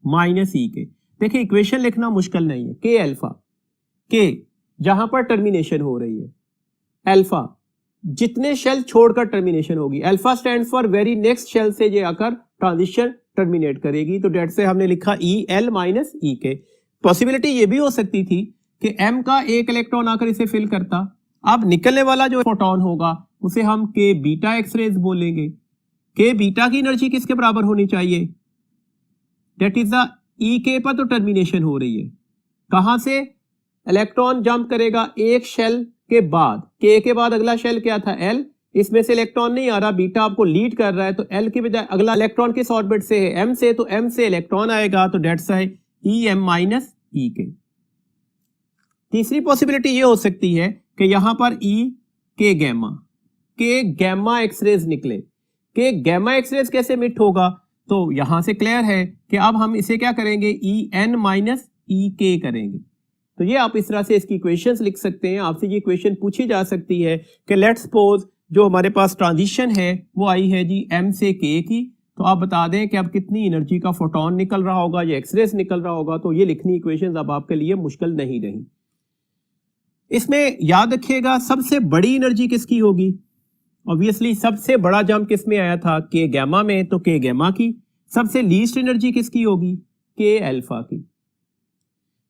माइनस ई के। देखिए, इक्वेशन लिखना मुश्किल नहीं है। के अल्फा, के जहां पर टर्मिनेशन हो रही है, अल्फा जितने शेल छोड़कर टर्मिनेशन होगी, alpha stand for very next shell से ये आकर ट्रांजिशन टर्मिनेट करेगी। तो डेट से हमने लिखा ई एल माइनस ई के। पॉसिबिलिटी ये भी हो सकती थी कि एम का एक इलेक्ट्रॉन आकर इसे फिल करता। अब निकलने वाला जो फोटोन होगा उसे हम के बीटा एक्सरेज बोलेंगे। के बीटा की एनर्जी किसके बराबर होनी चाहिए? दैट इज द ई के पर तो टर्मिनेशन हो रही है। कहां से? इलेक्ट्रॉन जंप करेगा एक शेल के बाद, के बाद अगला शेल क्या था? एल। इसमें से इलेक्ट्रॉन नहीं आ रहा, बीटा आपको लीड कर रहा है, तो एल की बजाय अगला इलेक्ट्रॉन किस ऑर्बिट से है? एम से, तो एम से इलेक्ट्रॉन आएगा, तो डेट्स है ई एम माइनस ई के। तीसरी पॉसिबिलिटी ये हो सकती है कि यहां पर ई के गैमा एक्सरेज निकले। के गैमा एक्सरेज कैसे मिट होगा? तो यहां से क्लियर है कि अब हम इसे क्या करेंगे? ई एन माइनस ई के करेंगे। तो ये आप इस तरह से इसकी इक्वेशंस लिख सकते हैं। आपसे ये इक्वेशन पूछी जा सकती है कि लेट्स सपोज जो हमारे पास ट्रांजिशन है वो आई है जी एम से के की, तो आप बता दें कि अब कितनी एनर्जी का फोटोन निकल रहा होगा या एक्सरेज निकल रहा होगा। तो ये लिखनी इक्वेशंस अब आपके लिए मुश्किल नहीं रही। इसमें याद रखिएगा सबसे बड़ी एनर्जी किसकी होगी? ऑब्वियसली सबसे बड़ा जंप किसमें आया था? के गैमा में, तो के गैमा की। सबसे लीस्ट एनर्जी किसकी होगी? के अल्फा की।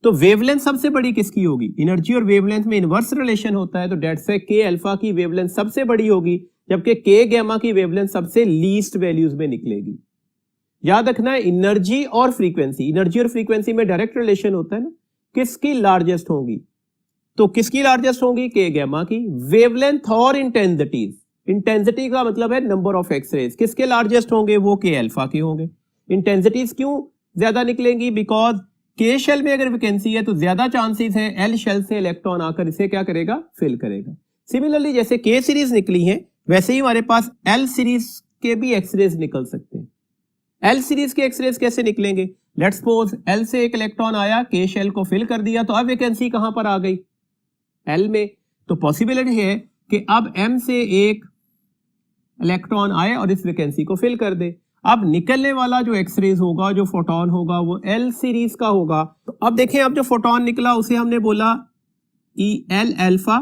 तो वेवलेंथ सबसे बड़ी किसकी होगी? एनर्जी और वेवलेंथ में इनवर्स रिलेशन होता है, तो डेट से के अल्फा की वेवलेंथ सबसे बड़ी होगी। जबकि के गैमा की वेवलेंथ सबसे लीस्ट वैल्यूज में निकलेगी। याद रखना है एनर्जी और फ्रीक्वेंसी, एनर्जी और फ्रीक्वेंसी में डायरेक्ट रिलेशन होता है ना, किसकी लार्जेस्ट होगी, तो किसकी लार्जेस्ट होगी, के गैमा की। वेवलेंथ और इंटेंसिटीज, इंटेंसिटी का मतलब है नंबर ऑफ एक्सरेज, किसके लार्जेस्ट होंगे, वो के अल्फा के होंगे। इंटेंसिटीज क्यों ज्यादा निकलेंगी, बिकॉज के शेल में अगर वैकेंसी है तो ज्यादा चांसेस है एल शेल से इलेक्ट्रॉन आकर इसे क्या करेगा, फिल करेगा। सिमिलरली जैसे के सीरीज निकली है वैसे ही हमारे पास एल सीरीज के भी एक्सरेज निकल सकते हैं। एल सीरीज के एक्सरेज कैसे निकलेंगे, लेट्स सपोज एल से एक इलेक्ट्रॉन आया, के शेल को फिल कर दिया, तो अब वैकेंसी कहां पर आ गई, एल में। तो पॉसिबिलिटी है कि अब एम से एक इलेक्ट्रॉन आए और इस वैकेंसी को फिल कर दे। अब निकलने वाला जो एक्सरेज होगा, जो फोटोन होगा, वो एल सीरीज का होगा। तो अब देखें, अब जो फोटोन निकला उसे हमने बोला ई एल अल्फा,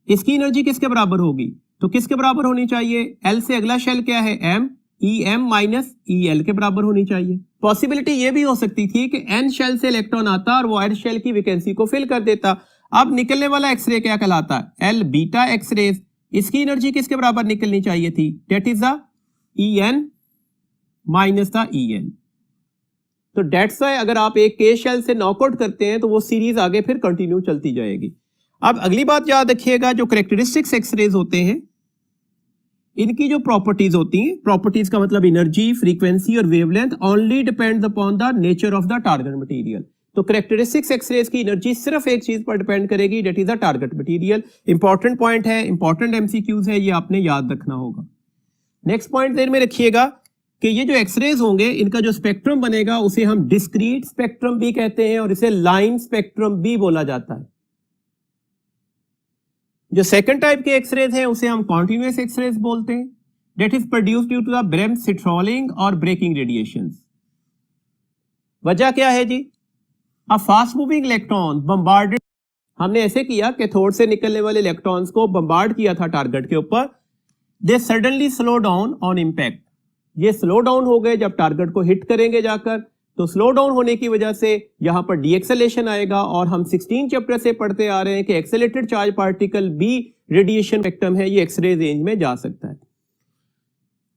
इसकी एनर्जी किसके बराबर होगी, तो किसके बराबर होनी चाहिए, एल से अगला शेल क्या है, M, E M minus E L के बराबर होनी चाहिए। पॉसिबिलिटी ये भी हो सकती थी कि एन शेल से इलेक्ट्रॉन आता और वो एन शेल की वैकेंसी को फिल कर देता। अब निकलने वाला एक्सरे क्या कहलाता है, एल बीटा एक्सरेज, इसकी एनर्जी किसके बराबर निकलनी चाहिए थी, that is the E N minus the E N. तो डेट्स वाई अगर आप एक के शेल से नॉकआउट करते हैं तो वो सीरीज आगे फिर कंटिन्यू चलती जाएगी। अब अगली बात याद रखिएगा, जो कैरेक्टरिस्टिक्स एक्सरेज होते हैं इनकी जो प्रॉपर्टीज होती हैं, प्रॉपर्टीज का मतलब एनर्जी, फ्रीक्वेंसी और wavelength, only depends upon the nature of the target material. तो कैरेक्टरिस्टिक्स एक्सरेज की एनर्जी सिर्फ एक चीज पर डिपेंड करेगी, that is the target material. Important point है, इंपॉर्टेंट एमसीक्यूज है, ये आपने याद रखना होगा। नेक्स्ट पॉइंट ध्यान में रखिएगा कि ये जो एक्सरेज होंगे इनका जो स्पेक्ट्रम बनेगा उसे हम डिस्क्रीट स्पेक्ट्रम भी कहते हैं और इसे लाइन स्पेक्ट्रम भी बोला जाता है। जो सेकंड टाइप के एक्सरेज हैं उसे हम कॉन्टिन्यूअस एक्सरेज बोलते हैं, that is produced due to the bremsstrahlung और ब्रेकिंग रेडिएशंस। वजह क्या है जी, a fast moving electron bombarded, हमने ऐसे किया कि थोड़ से निकलने वाले इलेक्ट्रॉन्स को बम्बार्ड किया था टारगेट के ऊपर, they suddenly slow down on impact, ये स्लो डाउन हो गए जब टारगेट को हिट करेंगे जाकर। तो स्लो डाउन होने की वजह से यहां पर डीएक्सेलेशन आएगा और हम 16 चैप्टर से पढ़ते आ रहे हैं कि एक्सेलेटेड चार्ज पार्टिकल भी रेडिएशन स्पेक्ट्रम है, ये एक्सरे रेंज में जा सकता है।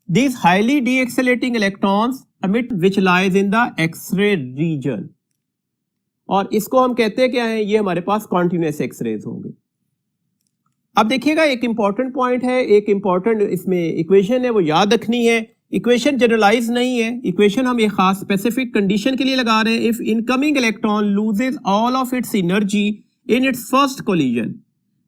These highly deaccelerating electrons emit which lies in the X-ray region, और इसको हम कहते हैं क्या है, ये हमारे पास कॉन्टिन्यूअस एक्सरेज होंगे। अब देखिएगा एक इंपॉर्टेंट पॉइंट है, एक इंपॉर्टेंट इसमें इक्वेशन है, वो याद रखनी है। इक्वेशन जनरलाइज नहीं है, इक्वेशन हम एक खास स्पेसिफिक कंडीशन के लिए लगा रहे हैं। If incoming electron loses all of its energy in its first collision,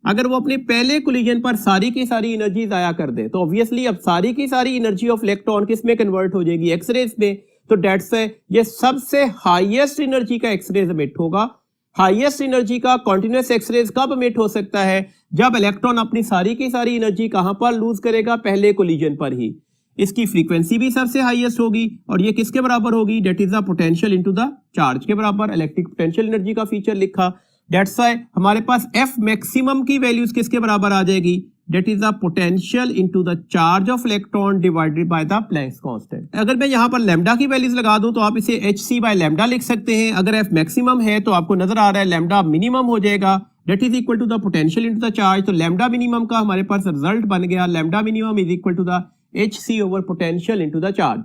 अगर वो अपने पहले कोलिजन पर सारी की सारी एनर्जी जाया कर दे तो ऑब्वियसली अब सारी की सारी एनर्जी ऑफ इलेक्ट्रॉन किस में कन्वर्ट हो जाएगी, एक्सरेज में। तो डेट्स है ये सबसे हाईएस्ट एनर्जी का एक्सरेज एमिट होगा। हाईएस्ट एनर्जी का कॉन्टिन्यूअस एक्सरेज कब एमिट हो सकता है, जब इलेक्ट्रॉन अपनी सारी की सारी एनर्जी कहां पर लूज करेगा, पहले कोलिजन पर ही। इसकी फ्रीक्वेंसी भी सबसे हाईएस्ट होगी और ये किसके बराबर होगी, that is the potential into the charge के बराबर। इलेक्ट्रिक पोटेंशियल एनर्जी का फीचर लिखा, डेट्स व्हाई हमारे पास एफ मैक्सिमम की वैल्यूज किसके बराबर आ जाएगी, that is the potential into the charge of electron divided by the Planck's constant. अगर मैं यहां पर लैम्डा की वैल्यूज लगा दूं तो आप इसे hc बाय लैम्डा लिख सकते हैं। अगर एफ मैक्सिमम है तो आपको नजर आ रहा है लैम्डा मिनिमम हो जाएगा, that is equal to the potential into the charge. तो लैम्डा मिनिमम का हमारे पास रिजल्ट बन गया, lambda minimum is equal to the hc over potential into the charge.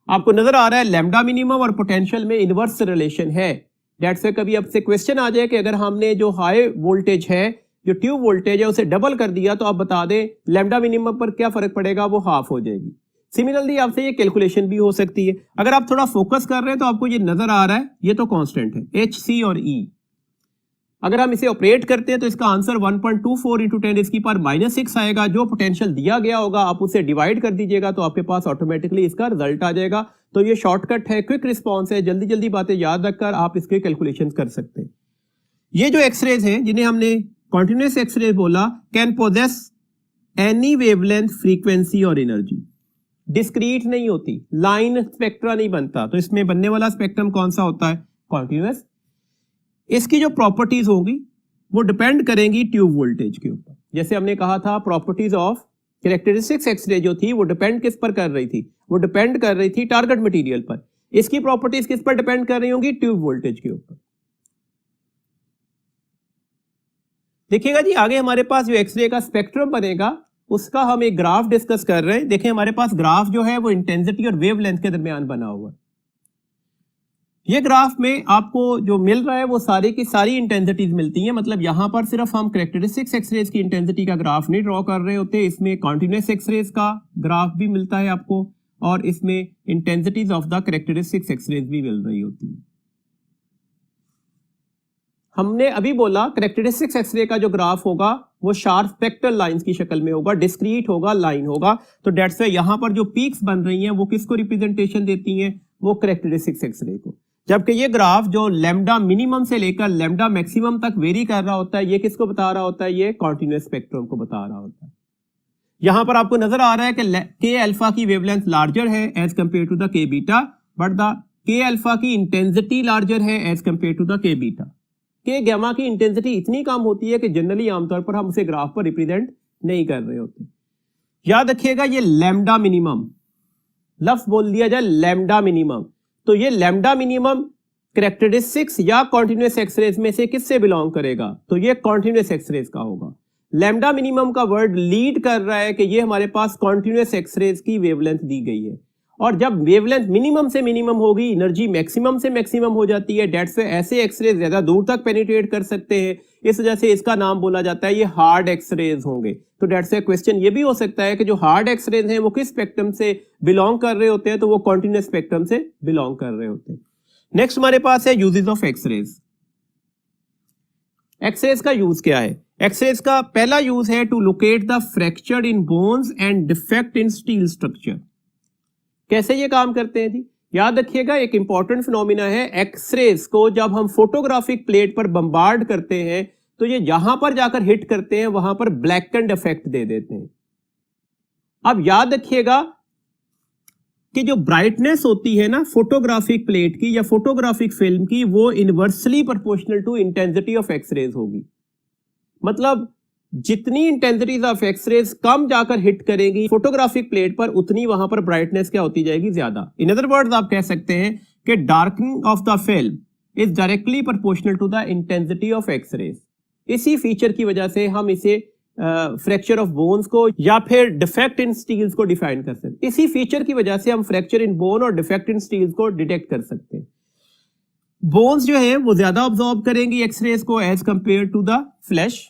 आपको नजर आ रहा है लैम्डा मिनिमम और पोटेंशियल में इनवर्स रिलेशन है। डेट से कभी आपसे क्वेश्चन आ जाए कि अगर हमने जो हाई वोल्टेज है, जो ट्यूब वोल्टेज है, उसे डबल कर दिया तो आप बता दें लैम्डा मिनिमम पर क्या फर्क पड़ेगा, वो हाफ हो जाएगी। सिमिलरली आपसे ये कैलकुलेशन भी हो सकती है। अगर आप थोड़ा फोकस कर रहे हैं तो आपको ये नजर आ रहा है, ये तो कांस्टेंट है hc और e। अगर हम इसे ऑपरेट करते हैं तो इसका आंसर 1.24 इंटू 10 इसकी पावर -6 आएगा। जो पोटेंशियल दिया गया होगा आप उसे डिवाइड कर दीजिएगा तो आपके पास ऑटोमेटिकली इसका रिजल्ट आ जाएगा। तो ये शॉर्टकट है, क्विक रिस्पॉन्स है, जल्दी जल्दी बातें याद रखकर आप इसके कैलकुलेशन कर सकते हैं। ये जो एक्सरेज हैं जिन्हें हमने कॉन्टिन्यूअस एक्सरेज बोला, can possess any wavelength, frequency और एनर्जी। डिस्क्रीट नहीं होती, लाइन स्पेक्ट्रा नहीं बनता, तो इसमें बनने वाला स्पेक्ट्रम कौन सा होता है, कॉन्टिन्यूअस। इसकी जो प्रॉपर्टीज होंगी वो डिपेंड करेंगी ट्यूब वोल्टेज के ऊपर। जैसे हमने कहा था प्रॉपर्टीज ऑफ कैरेक्टरिस्टिक्स एक्सरे जो थी वो डिपेंड किस पर कर रही थी, वो डिपेंड कर रही थी टारगेट मटेरियल पर। इसकी प्रॉपर्टीज किस पर डिपेंड कर रही होंगी, ट्यूब वोल्टेज के ऊपर। देखिएगा जी आगे हमारे पास जो एक्सरे का स्पेक्ट्रम बनेगा उसका हम एक ग्राफ डिस्कस कर रहे हैं। देखें हमारे पास ग्राफ जो है वो इंटेंसिटी और वेवलेंथ के दरमियान बना हुआ है। ये ग्राफ में आपको जो मिल रहा है वो सारी की सारी इंटेंसिटीज मिलती हैं। मतलब यहां पर सिर्फ हम कैरेक्टरिस्टिक्स एक्सरेज की इंटेंसिटी का ग्राफ नहीं ड्रॉ कर रहे होते, इसमें कॉन्टिन्यूस एक्सरेज का ग्राफ भी मिलता है आपको, और इसमें intensities of the characteristics x-rays भी मिल रही होती है। हमने अभी बोला कैरेक्टरिस्टिक्स एक्सरे का जो ग्राफ होगा वो शार्प स्पेक्ट्रल लाइंस की शक्ल में होगा, डिस्क्रीट होगा, लाइन होगा। तो डेट्स व्हाई यहां पर जो पीक्स बन रही हैं वो किसको रिप्रेजेंटेशन देती हैं? वो कैरेक्टरिस्टिक्स एक्सरे को। जबकि ये ग्राफ जो लैम्डा मिनिमम से लेकर लैम्डा मैक्सिमम तक वेरी कर रहा होता है, ये किसको बता रहा होता है? ये कॉन्टिन्यूस स्पेक्ट्रम को बता रहा होता है। यहां पर आपको नजर आ रहा है कि के अल्फा की वेवलेंथ लार्जर है एज कंपेयर टू द के बीटा, बट द के अल्फा की इंटेंसिटी लार्जर है एज कंपेयर टू द के बीटा। के गामा की इंटेंसिटी इतनी कम होती है कि जनरली आमतौर पर हम उसे ग्राफ पर रिप्रेजेंट नहीं कर रहे होते। याद रखिएगा ये लैम्डा मिनिमम लफ्ज बोल दिया जाए, लैम्डा मिनिमम। तो ये लैम्डा मिनिमम कैरेक्टरिस्टिक्स या कॉन्टिन्यूस एक्सरेज में से किससे बिलोंग करेगा? तो ये कॉन्टिन्यूस एक्सरेज का होगा। लैम्डा मिनिमम का वर्ड लीड कर रहा है कि ये हमारे पास कॉन्टिन्यूस एक्सरेज की वेवलेंथ दी गई है, और जब वेवलेंथ मिनिमम से मिनिमम होगी एनर्जी मैक्सिमम से मैक्सिमम हो जाती है। डेट्स व्हाई ऐसे एक्सरेज ज्यादा दूर तक पेनिट्रेट कर सकते हैं, इस वजह से इसका नाम बोला जाता है ये हार्ड एक्सरेज होंगे। तो डेट्स व्हाई क्वेश्चन ये भी हो सकता है कि जो हार्ड एक्सरेज हैं वो किस स्पेक्ट्रम से बिलोंग कर रहे होते हैं? तो वो कॉन्टिन्यूस स्पेक्ट्रम से बिलोंग कर रहे होते हैं। नेक्स्ट हमारे पास है यूजेस ऑफ एक्सरेज। एक्सरेज का यूज क्या है? एक्सरेज का पहला यूज है to locate the fracture in bones and defect in steel structure. कैसे ये काम करते हैं जी? याद रखिएगा एक इंपॉर्टेंट फिनोमिना है, एक्सरेज को जब हम फोटोग्राफिक प्लेट पर बम्बार्ड करते हैं तो ये जहां पर जाकर हिट करते हैं वहां पर ब्लैकेंड इफेक्ट दे देते हैं। अब याद रखिएगा कि जो ब्राइटनेस होती है ना फोटोग्राफिक प्लेट की या फोटोग्राफिक फिल्म की, वो inversely proportional to intensity of x-rays होगी। मतलब जितनी इंटेंसिटीज ऑफ एक्सरेज कम जाकर हिट करेगी फोटोग्राफिक प्लेट पर, उतनी वहां पर ब्राइटनेस क्या होती जाएगी? ज्यादा। इन अदर वर्ड्स आप कह सकते हैं कि darkening of the film is directly proportional to the intensity of x-rays. इसी फीचर की वजह से हम इसे फ्रैक्चर ऑफ बोन्स को या फिर डिफेक्ट इन स्टील्स को डिफाइन कर सकते हैं। इसी फीचर की वजह से हम फ्रैक्चर इन बोन और डिफेक्ट इन स्टील्स को डिटेक्ट कर सकते हैं। बोन्स जो है वो ज्यादा ऑब्जॉर्व करेंगी एक्सरेज को as compare to the flesh.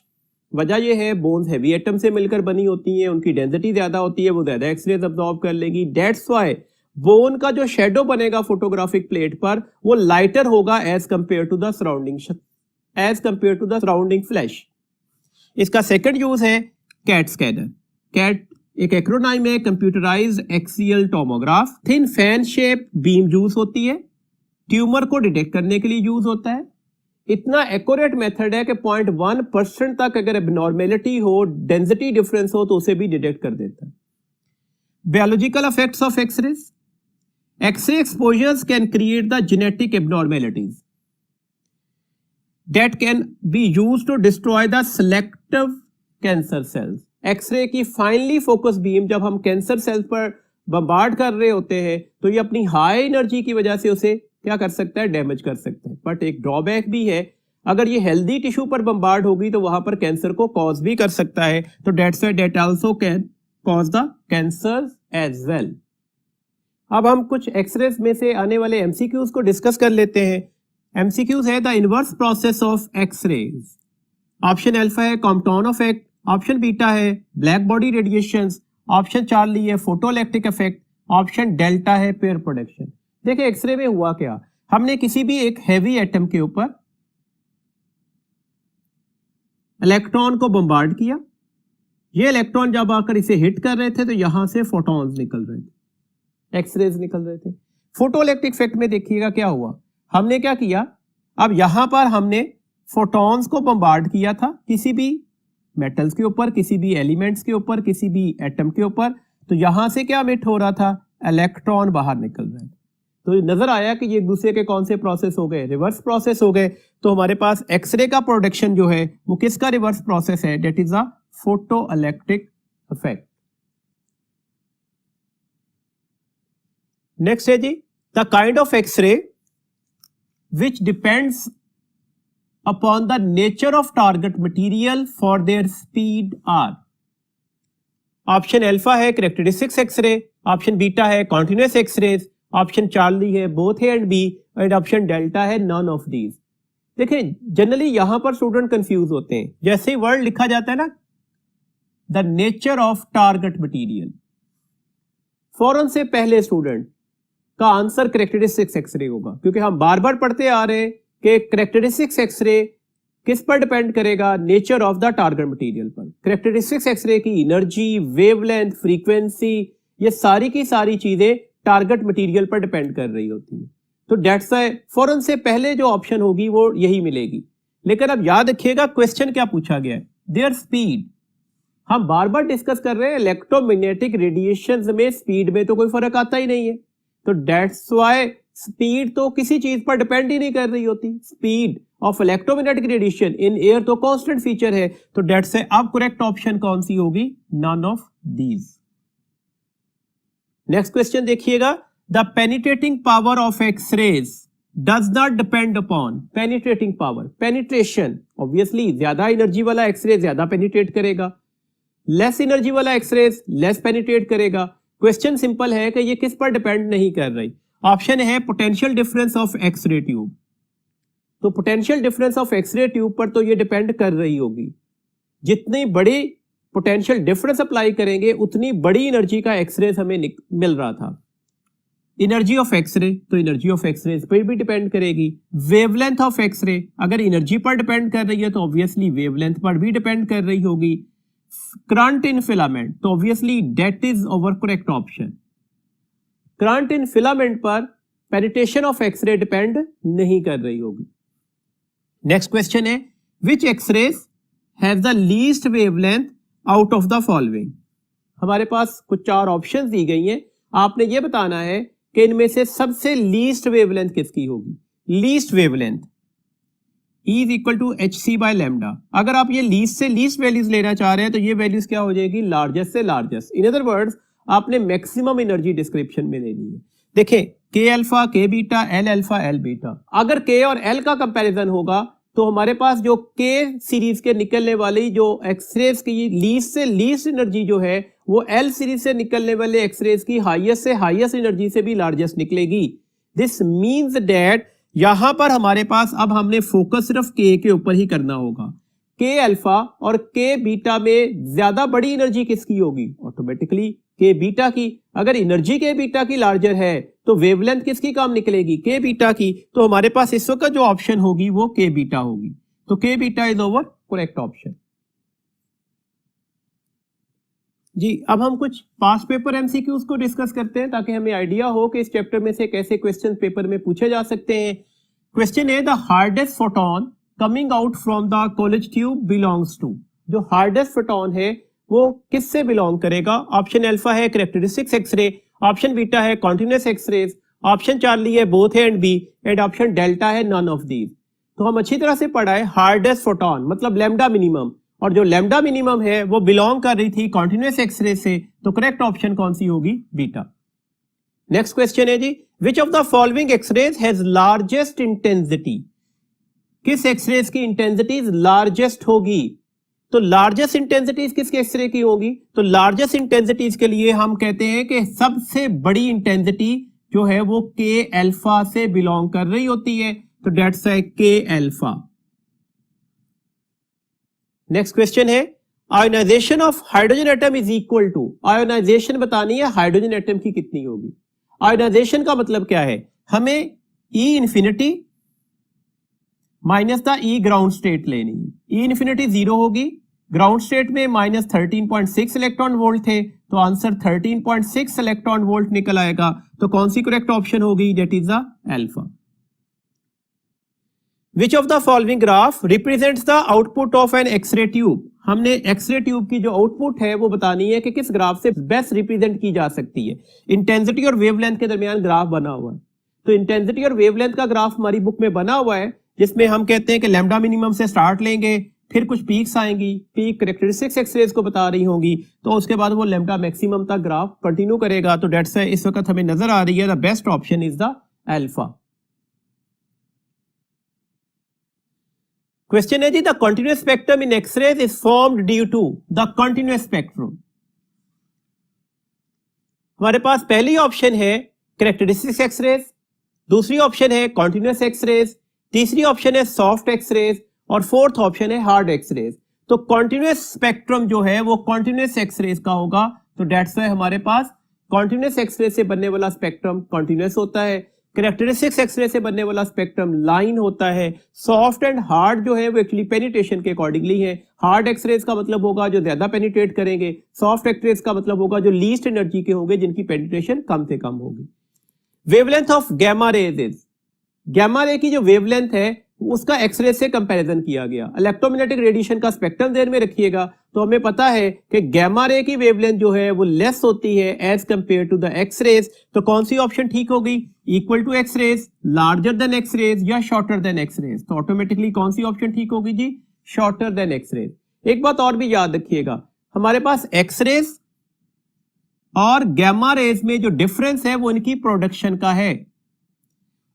वजह यह है बोन्स हैवी एटम से मिलकर बनी होती हैं, उनकी डेंसिटी ज्यादा होती है, वो ज्यादा एक्सरेज अब्सॉर्ब कर लेगी। दैट्स व्हाई बोन का जो शेडो बनेगा फोटोग्राफिक प्लेट पर वो लाइटर होगा as compare to the surrounding flesh. इसका सेकंड यूज है कैट स्कैनर। कैट एक एक्रोनाइम है, computerized axial tomograph. Thin fan shape beam use होती है, ट्यूमर को डिटेक्ट करने के लिए यूज होता है। इतना एक्यूरेट मेथड है कि 0.1% तक अगर एबनॉर्मेलिटी हो, डेंसिटी डिफरेंस हो, तो उसे भी डिटेक्ट कर देता है। Biological effects of x-rays. X-ray exposures can create the genetic abnormalities that can be used to destroy the selective cancer cells। X-ray की फाइनली फोकस बीम जब हम कैंसर सेल्स पर बम्बार्ड कर रहे होते हैं तो ये अपनी हाई एनर्जी की वजह से उसे क्या कर सकता है? डैमेज कर सकता है। बट एक ड्रॉबैक भी है, अगर ये हेल्दी टिश्यू पर बम्बार्ड होगी तो वहां पर कैंसर को कॉज भी कर सकता है। तो that's why that also can cause the cancer as well. अब हम कुछ एक्सरेज में से आने वाले एमसीक्यूज को डिस्कस कर लेते हैं। एमसीक्यूज है the inverse process of x-rays. Option alpha है कॉम्पटन इफेक्ट, ऑप्शन बीटा है black body radiations, option Charlie है फोटोइलेक्ट्रिक इफेक्ट, ऑप्शन डेल्टा है पेयर प्रोडक्शन। देखिए एक्सरे में हुआ क्या, हमने किसी भी एक हैवी एटम के ऊपर इलेक्ट्रॉन को बम्बार्ड किया। ये इलेक्ट्रॉन जब आकर इसे हिट कर रहे थे तो यहां से फोटॉन्स निकल रहे थे, एक्सरेज निकल रहे थे। फोटोइलेक्ट्रिक इफेक्ट में देखिएगा क्या हुआ, हमने क्या किया, अब यहां पर हमने फोटॉन्स को बम्बार्ड किया था किसी भी मेटल्स के ऊपर, किसी भी एलिमेंट्स के ऊपर, किसी भी एटम के ऊपर, तो यहां से क्या मिट हो रहा था? इलेक्ट्रॉन बाहर निकल रहे थे। तो नजर आया कि ये एक दूसरे के कौन से प्रोसेस हो गए? रिवर्स प्रोसेस हो गए। तो हमारे पास एक्सरे का प्रोडक्शन जो है वो किसका रिवर्स प्रोसेस है? That is a photoelectric effect. Next है जी the kind of X-ray which depends upon the nature of target material for their speed are। Option alpha है कैरेक्टरिस्टिक्स एक्सरे, ऑप्शन बीटा है continuous x-rays, option Charlie है both A and B, and option delta है none of these. देखिए generally यहां पर student confuse होते हैं, जैसे ही वर्ड लिखा जाता है ना the nature of target material, फौरन से पहले स्टूडेंट का आंसर कैरेक्टरिस्टिक्स एक्सरे होगा, क्योंकि हम बार बार पढ़ते आ रहे हैं कि कैरेक्टरिस्टिक्स एक्सरे किस पर डिपेंड करेगा, nature of the target material पर। कैरेक्टरिस्टिक्स एक्सरे की एनर्जी, वेवलेंथ, फ्रीक्वेंसी, ये सारी की सारी चीजें टारगेट मटेरियल पर डिपेंड कर रही होती है। तो डेट्स व्हाई फौरन से पहले जो ऑप्शन होगी वो यही मिलेगी। लेकिन अब याद रखिएगा क्वेश्चन क्या पूछा गया है, देयर स्पीड। हम बार बार डिस्कस कर रहे हैं इलेक्ट्रोमैग्नेटिक रेडिएशंस में स्पीड में तो कोई फर्क आता ही नहीं है, तो डेट्स व्हाई स्पीड तो किसी चीज पर डिपेंड ही नहीं कर रही होती। Speed of electromagnetic radiation in air तो कांस्टेंट फीचर है, तो डेट्स व्हाई अब करेक्ट ऑप्शन कौन सी होगी, none of these. Next question देखिएगा, the penetrating power of X-rays does not depend upon penetrating power. Penetration obviously ज्यादा एनर्जी वाला एक्सरे ज्यादा पेनिट्रेट करेगा, लेस एनर्जी वाला एक्सरेज लेस पेनिट्रेट करेगा। क्वेश्चन सिंपल है कि ये किस पर डिपेंड नहीं कर रही। ऑप्शन है potential difference of X-ray tube, तो potential difference of X-ray tube पर तो ये डिपेंड कर रही होगी। जितनी बड़ी पोटेंशियल डिफरेंस अप्लाई करेंगे उतनी बड़ी एनर्जी का एक्सरे हमें मिल रहा था। एनर्जी ऑफ एक्सरे, तो एनर्जी ऑफ एक्सरे पर भी डिपेंड करेगी। वेवलेंथ ऑफ एक्सरे, अगर एनर्जी पर डिपेंड कर रही है तो ऑब्वियसली वेवलेंथ पर भी डिपेंड कर रही होगी। करंट इन फिलामेंट, तो obviously that is our correct option. Current in filament पर पेनिट्रेशन ऑफ एक्सरे डिपेंड नहीं कर रही होगी। नेक्स्ट क्वेश्चन है, which X-rays has the least wavelength out of the following. हमारे पास कुछ चार ऑप्शंस दी गई हैं, आपने ये बताना है कि इनमें से सबसे लीस्ट वेवलेंथ किसकी होगी। Least wavelength E is equal to H C by lambda. अगर आप ये लीस्ट से लीस्ट वैल्यूज लेना चाह रहे हैं तो ये वैल्यूज क्या हो जाएगी, लार्जेस्ट से लार्जेस्ट। इन अदर वर्ड्स आपने मैक्सिमम एनर्जी डिस्क्रिप्शन में लेनी है। देखें के अल्फा, के beta, L alpha, L beta, अगर के और एल का कंपैरिजन होगा तो हमारे पास जो के सीरीज के निकलने वाली जो एक्सरेज की लीस्ट से लीस्ट एनर्जी जो है वो एल सीरीज से निकलने वाले एक्सरेज की हाईएस्ट से हाईएस्ट एनर्जी से भी लार्जेस्ट निकलेगी। दिस मींस दैट यहां पर हमारे पास अब हमने फोकस सिर्फ के ऊपर ही करना होगा। के अल्फा और के बीटा में ज्यादा बड़ी एनर्जी किसकी होगी, ऑटोमेटिकली के बीटा की। अगर एनर्जी के बीटा की लार्जर है तो वेवलेंथ किसकी कम निकलेगी, के बीटा की। तो हमारे पास इस वक्त जो ऑप्शन होगी वो के बीटा होगी, तो K beta is our correct option. जी अब हम कुछ पास्ट पेपर एमसीक्यूज को डिस्कस करते हैं ताकि हमें आइडिया हो कि इस चैप्टर में से कैसे क्वेश्चन पेपर में पूछे जा सकते हैं। क्वेश्चन है, the hardest photon coming out from the Coolidge tube belongs to. जो हार्डेस्ट फोटोन है वो किससे बिलोंग करेगा। ऑप्शन अल्फा है कैरेक्टरिस्टिक्स एक्सरे, ऑप्शन बीटा है कॉन्टिन्यूस एक्सरेज, ऑप्शन चार्ली है both A and B, and option delta है none of these. तो हम अच्छी तरह से पढ़ा है, हार्डेस्ट फोटोन मतलब लैम्डा मिनिमम, और जो लैम्डा मिनिमम है वो बिलोंग कर रही थी कॉन्टिन्यूस एक्सरे से, तो करेक्ट ऑप्शन कौन सी होगी, बीटा। नेक्स्ट क्वेश्चन है जी, which of the following X-rays has largest intensity. किस एक्सरेज की इंटेंसिटी लार्जेस्ट होगी। तो लार्जेस्ट इंटेंसिटीज किसके एक्सरे की होगी, तो लार्जेस्ट इंटेंसिटीज के लिए हम कहते हैं कि सबसे बड़ी इंटेंसिटी जो है वो के अल्फा से बिलोंग कर रही होती है, तो डेट्स है के अल्फा। नेक्स्ट क्वेश्चन है, ionization of hydrogen atom is equal to. Ionization बतानी है हाइड्रोजन एटम की कितनी होगी। आयोनाइजेशन का मतलब क्या है, हमें E infinity minus the E ground state लेनी है। E इंफिनिटी 0 होगी, ग्राउंड स्टेट में माइनस 13.6 इलेक्ट्रॉन वोल्ट थे, तो आंसर 13.6 इलेक्ट्रॉन वोल्ट निकल आएगा। तो कौन सी करेक्ट ऑप्शन होगी, that is the alpha. Which of the following graph represents the output of an X-ray tube? हमने एक्सरे ट्यूब की जो आउटपुट है वो बतानी है कि किस ग्राफ से बेस्ट रिप्रेजेंट की जा सकती है। इंटेंसिटी और वेवलेंथ के दरमियान ग्राफ बना हुआ है, तो इंटेंसिटी और वेवलेंथ का ग्राफ हमारी बुक में बना हुआ है, जिसमें हम कहते हैं कि लैम्डा मिनिमम से स्टार्ट लेंगे, फिर कुछ पीक्स आएंगी, पीक कैरेक्टरिस्टिक्स एक्सरेज को बता रही होंगी, तो उसके बाद वो लैम्डा मैक्सिमम तक ग्राफ कंटिन्यू करेगा। तो डेट्स है इस वक्त हमें नजर आ रही है the best option is the alpha. Question है जी, the continuous spectrum in X-rays is formed due to the continuous spectrum. हमारे पास पहली ऑप्शन है कैरेक्टरिस्टिक्स एक्सरेज, दूसरी ऑप्शन है कॉन्टिन्यूस एक्सरेज, तीसरी ऑप्शन है सॉफ्ट एक्सरेज और फोर्थ ऑप्शन है हार्ड एक्सरेज। तो कॉन्टिन्यूस स्पेक्ट्रम जो है वो कॉन्टिन्यूस एक्सरेज का होगा, तो डेट्स वाई हमारे पास कॉन्टिन्यूस एक्सरेज से बनने वाला स्पेक्ट्रम कॉन्टिन्यूस होता है, कैरेक्टरिस्टिक्स एक्सरे से बनने वाला स्पेक्ट्रम लाइन होता है। सॉफ्ट एंड हार्ड जो है वो एक्चुअली पेनिट्रेशन के अकॉर्डिंगली है। हार्ड एक्सरेज का मतलब होगा जो ज्यादा पेनिट्रेट करेंगे, सॉफ्ट एक्सरेज का मतलब होगा जो लीस्ट एनर्जी के होंगे, जिनकी पेनिट्रेशन कम से कम होगी। Wavelength of gamma rays is, gamma ray की जो वेवलेंथ है उसका एक्सरे से कंपैरिजन किया गया। इलेक्ट्रोमैग्नेटिक रेडिएशन का स्पेक्ट्रम ध्यान में रखिएगा, तो हमें पता है कि गैमा रे की वेवलेंथ जो है वो लेस होती है as compare to the X rays. तो कौन सी ऑप्शन ठीक होगी? Equal to X rays, larger than X rays या शॉर्टर देन एक्स रेज। तो ऑटोमेटिकली कौन सी ऑप्शन ठीक होगी जी? Shorter than X rays. एक बात और भी याद रखिएगा, हमारे पास एक्स रेज और गैमा रेज में जो डिफरेंस है वो इनकी प्रोडक्शन का है।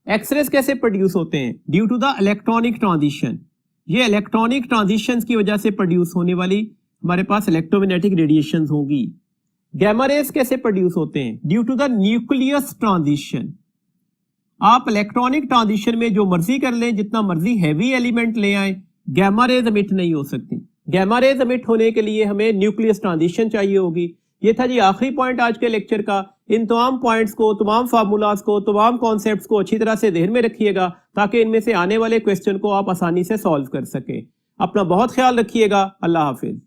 एक्सरेज कैसे प्रोड्यूस होते हैं? Due to the electronic transition. ये इलेक्ट्रॉनिक ट्रांजिशंस की वजह से प्रोड्यूस होने वाली हमारे पास इलेक्ट्रोमैग्नेटिक रेडिएशंस होगी। गैमा रेज कैसे प्रोड्यूस होते हैं? Due to the nucleus transition. आप इलेक्ट्रॉनिक ट्रांजिशन में जो मर्जी कर लें, जितना मर्जी हैवी एलिमेंट ले आए, गैमा रेज एमिट नहीं हो सकती। गैमा रेज एमिट होने के लिए हमें न्यूक्लियस ट्रांजिशन चाहिए होगी। ये था जी आखिरी पॉइंट आज के लेक्चर का। इन तमाम पॉइंट्स को, तमाम फार्मूलाज को, तमाम कॉन्सेप्ट्स को अच्छी तरह से ध्यान में रखिएगा ताकि इनमें से आने वाले क्वेश्चन को आप आसानी से सॉल्व कर सकें। अपना बहुत ख्याल रखिएगा। अल्लाह हाफिज।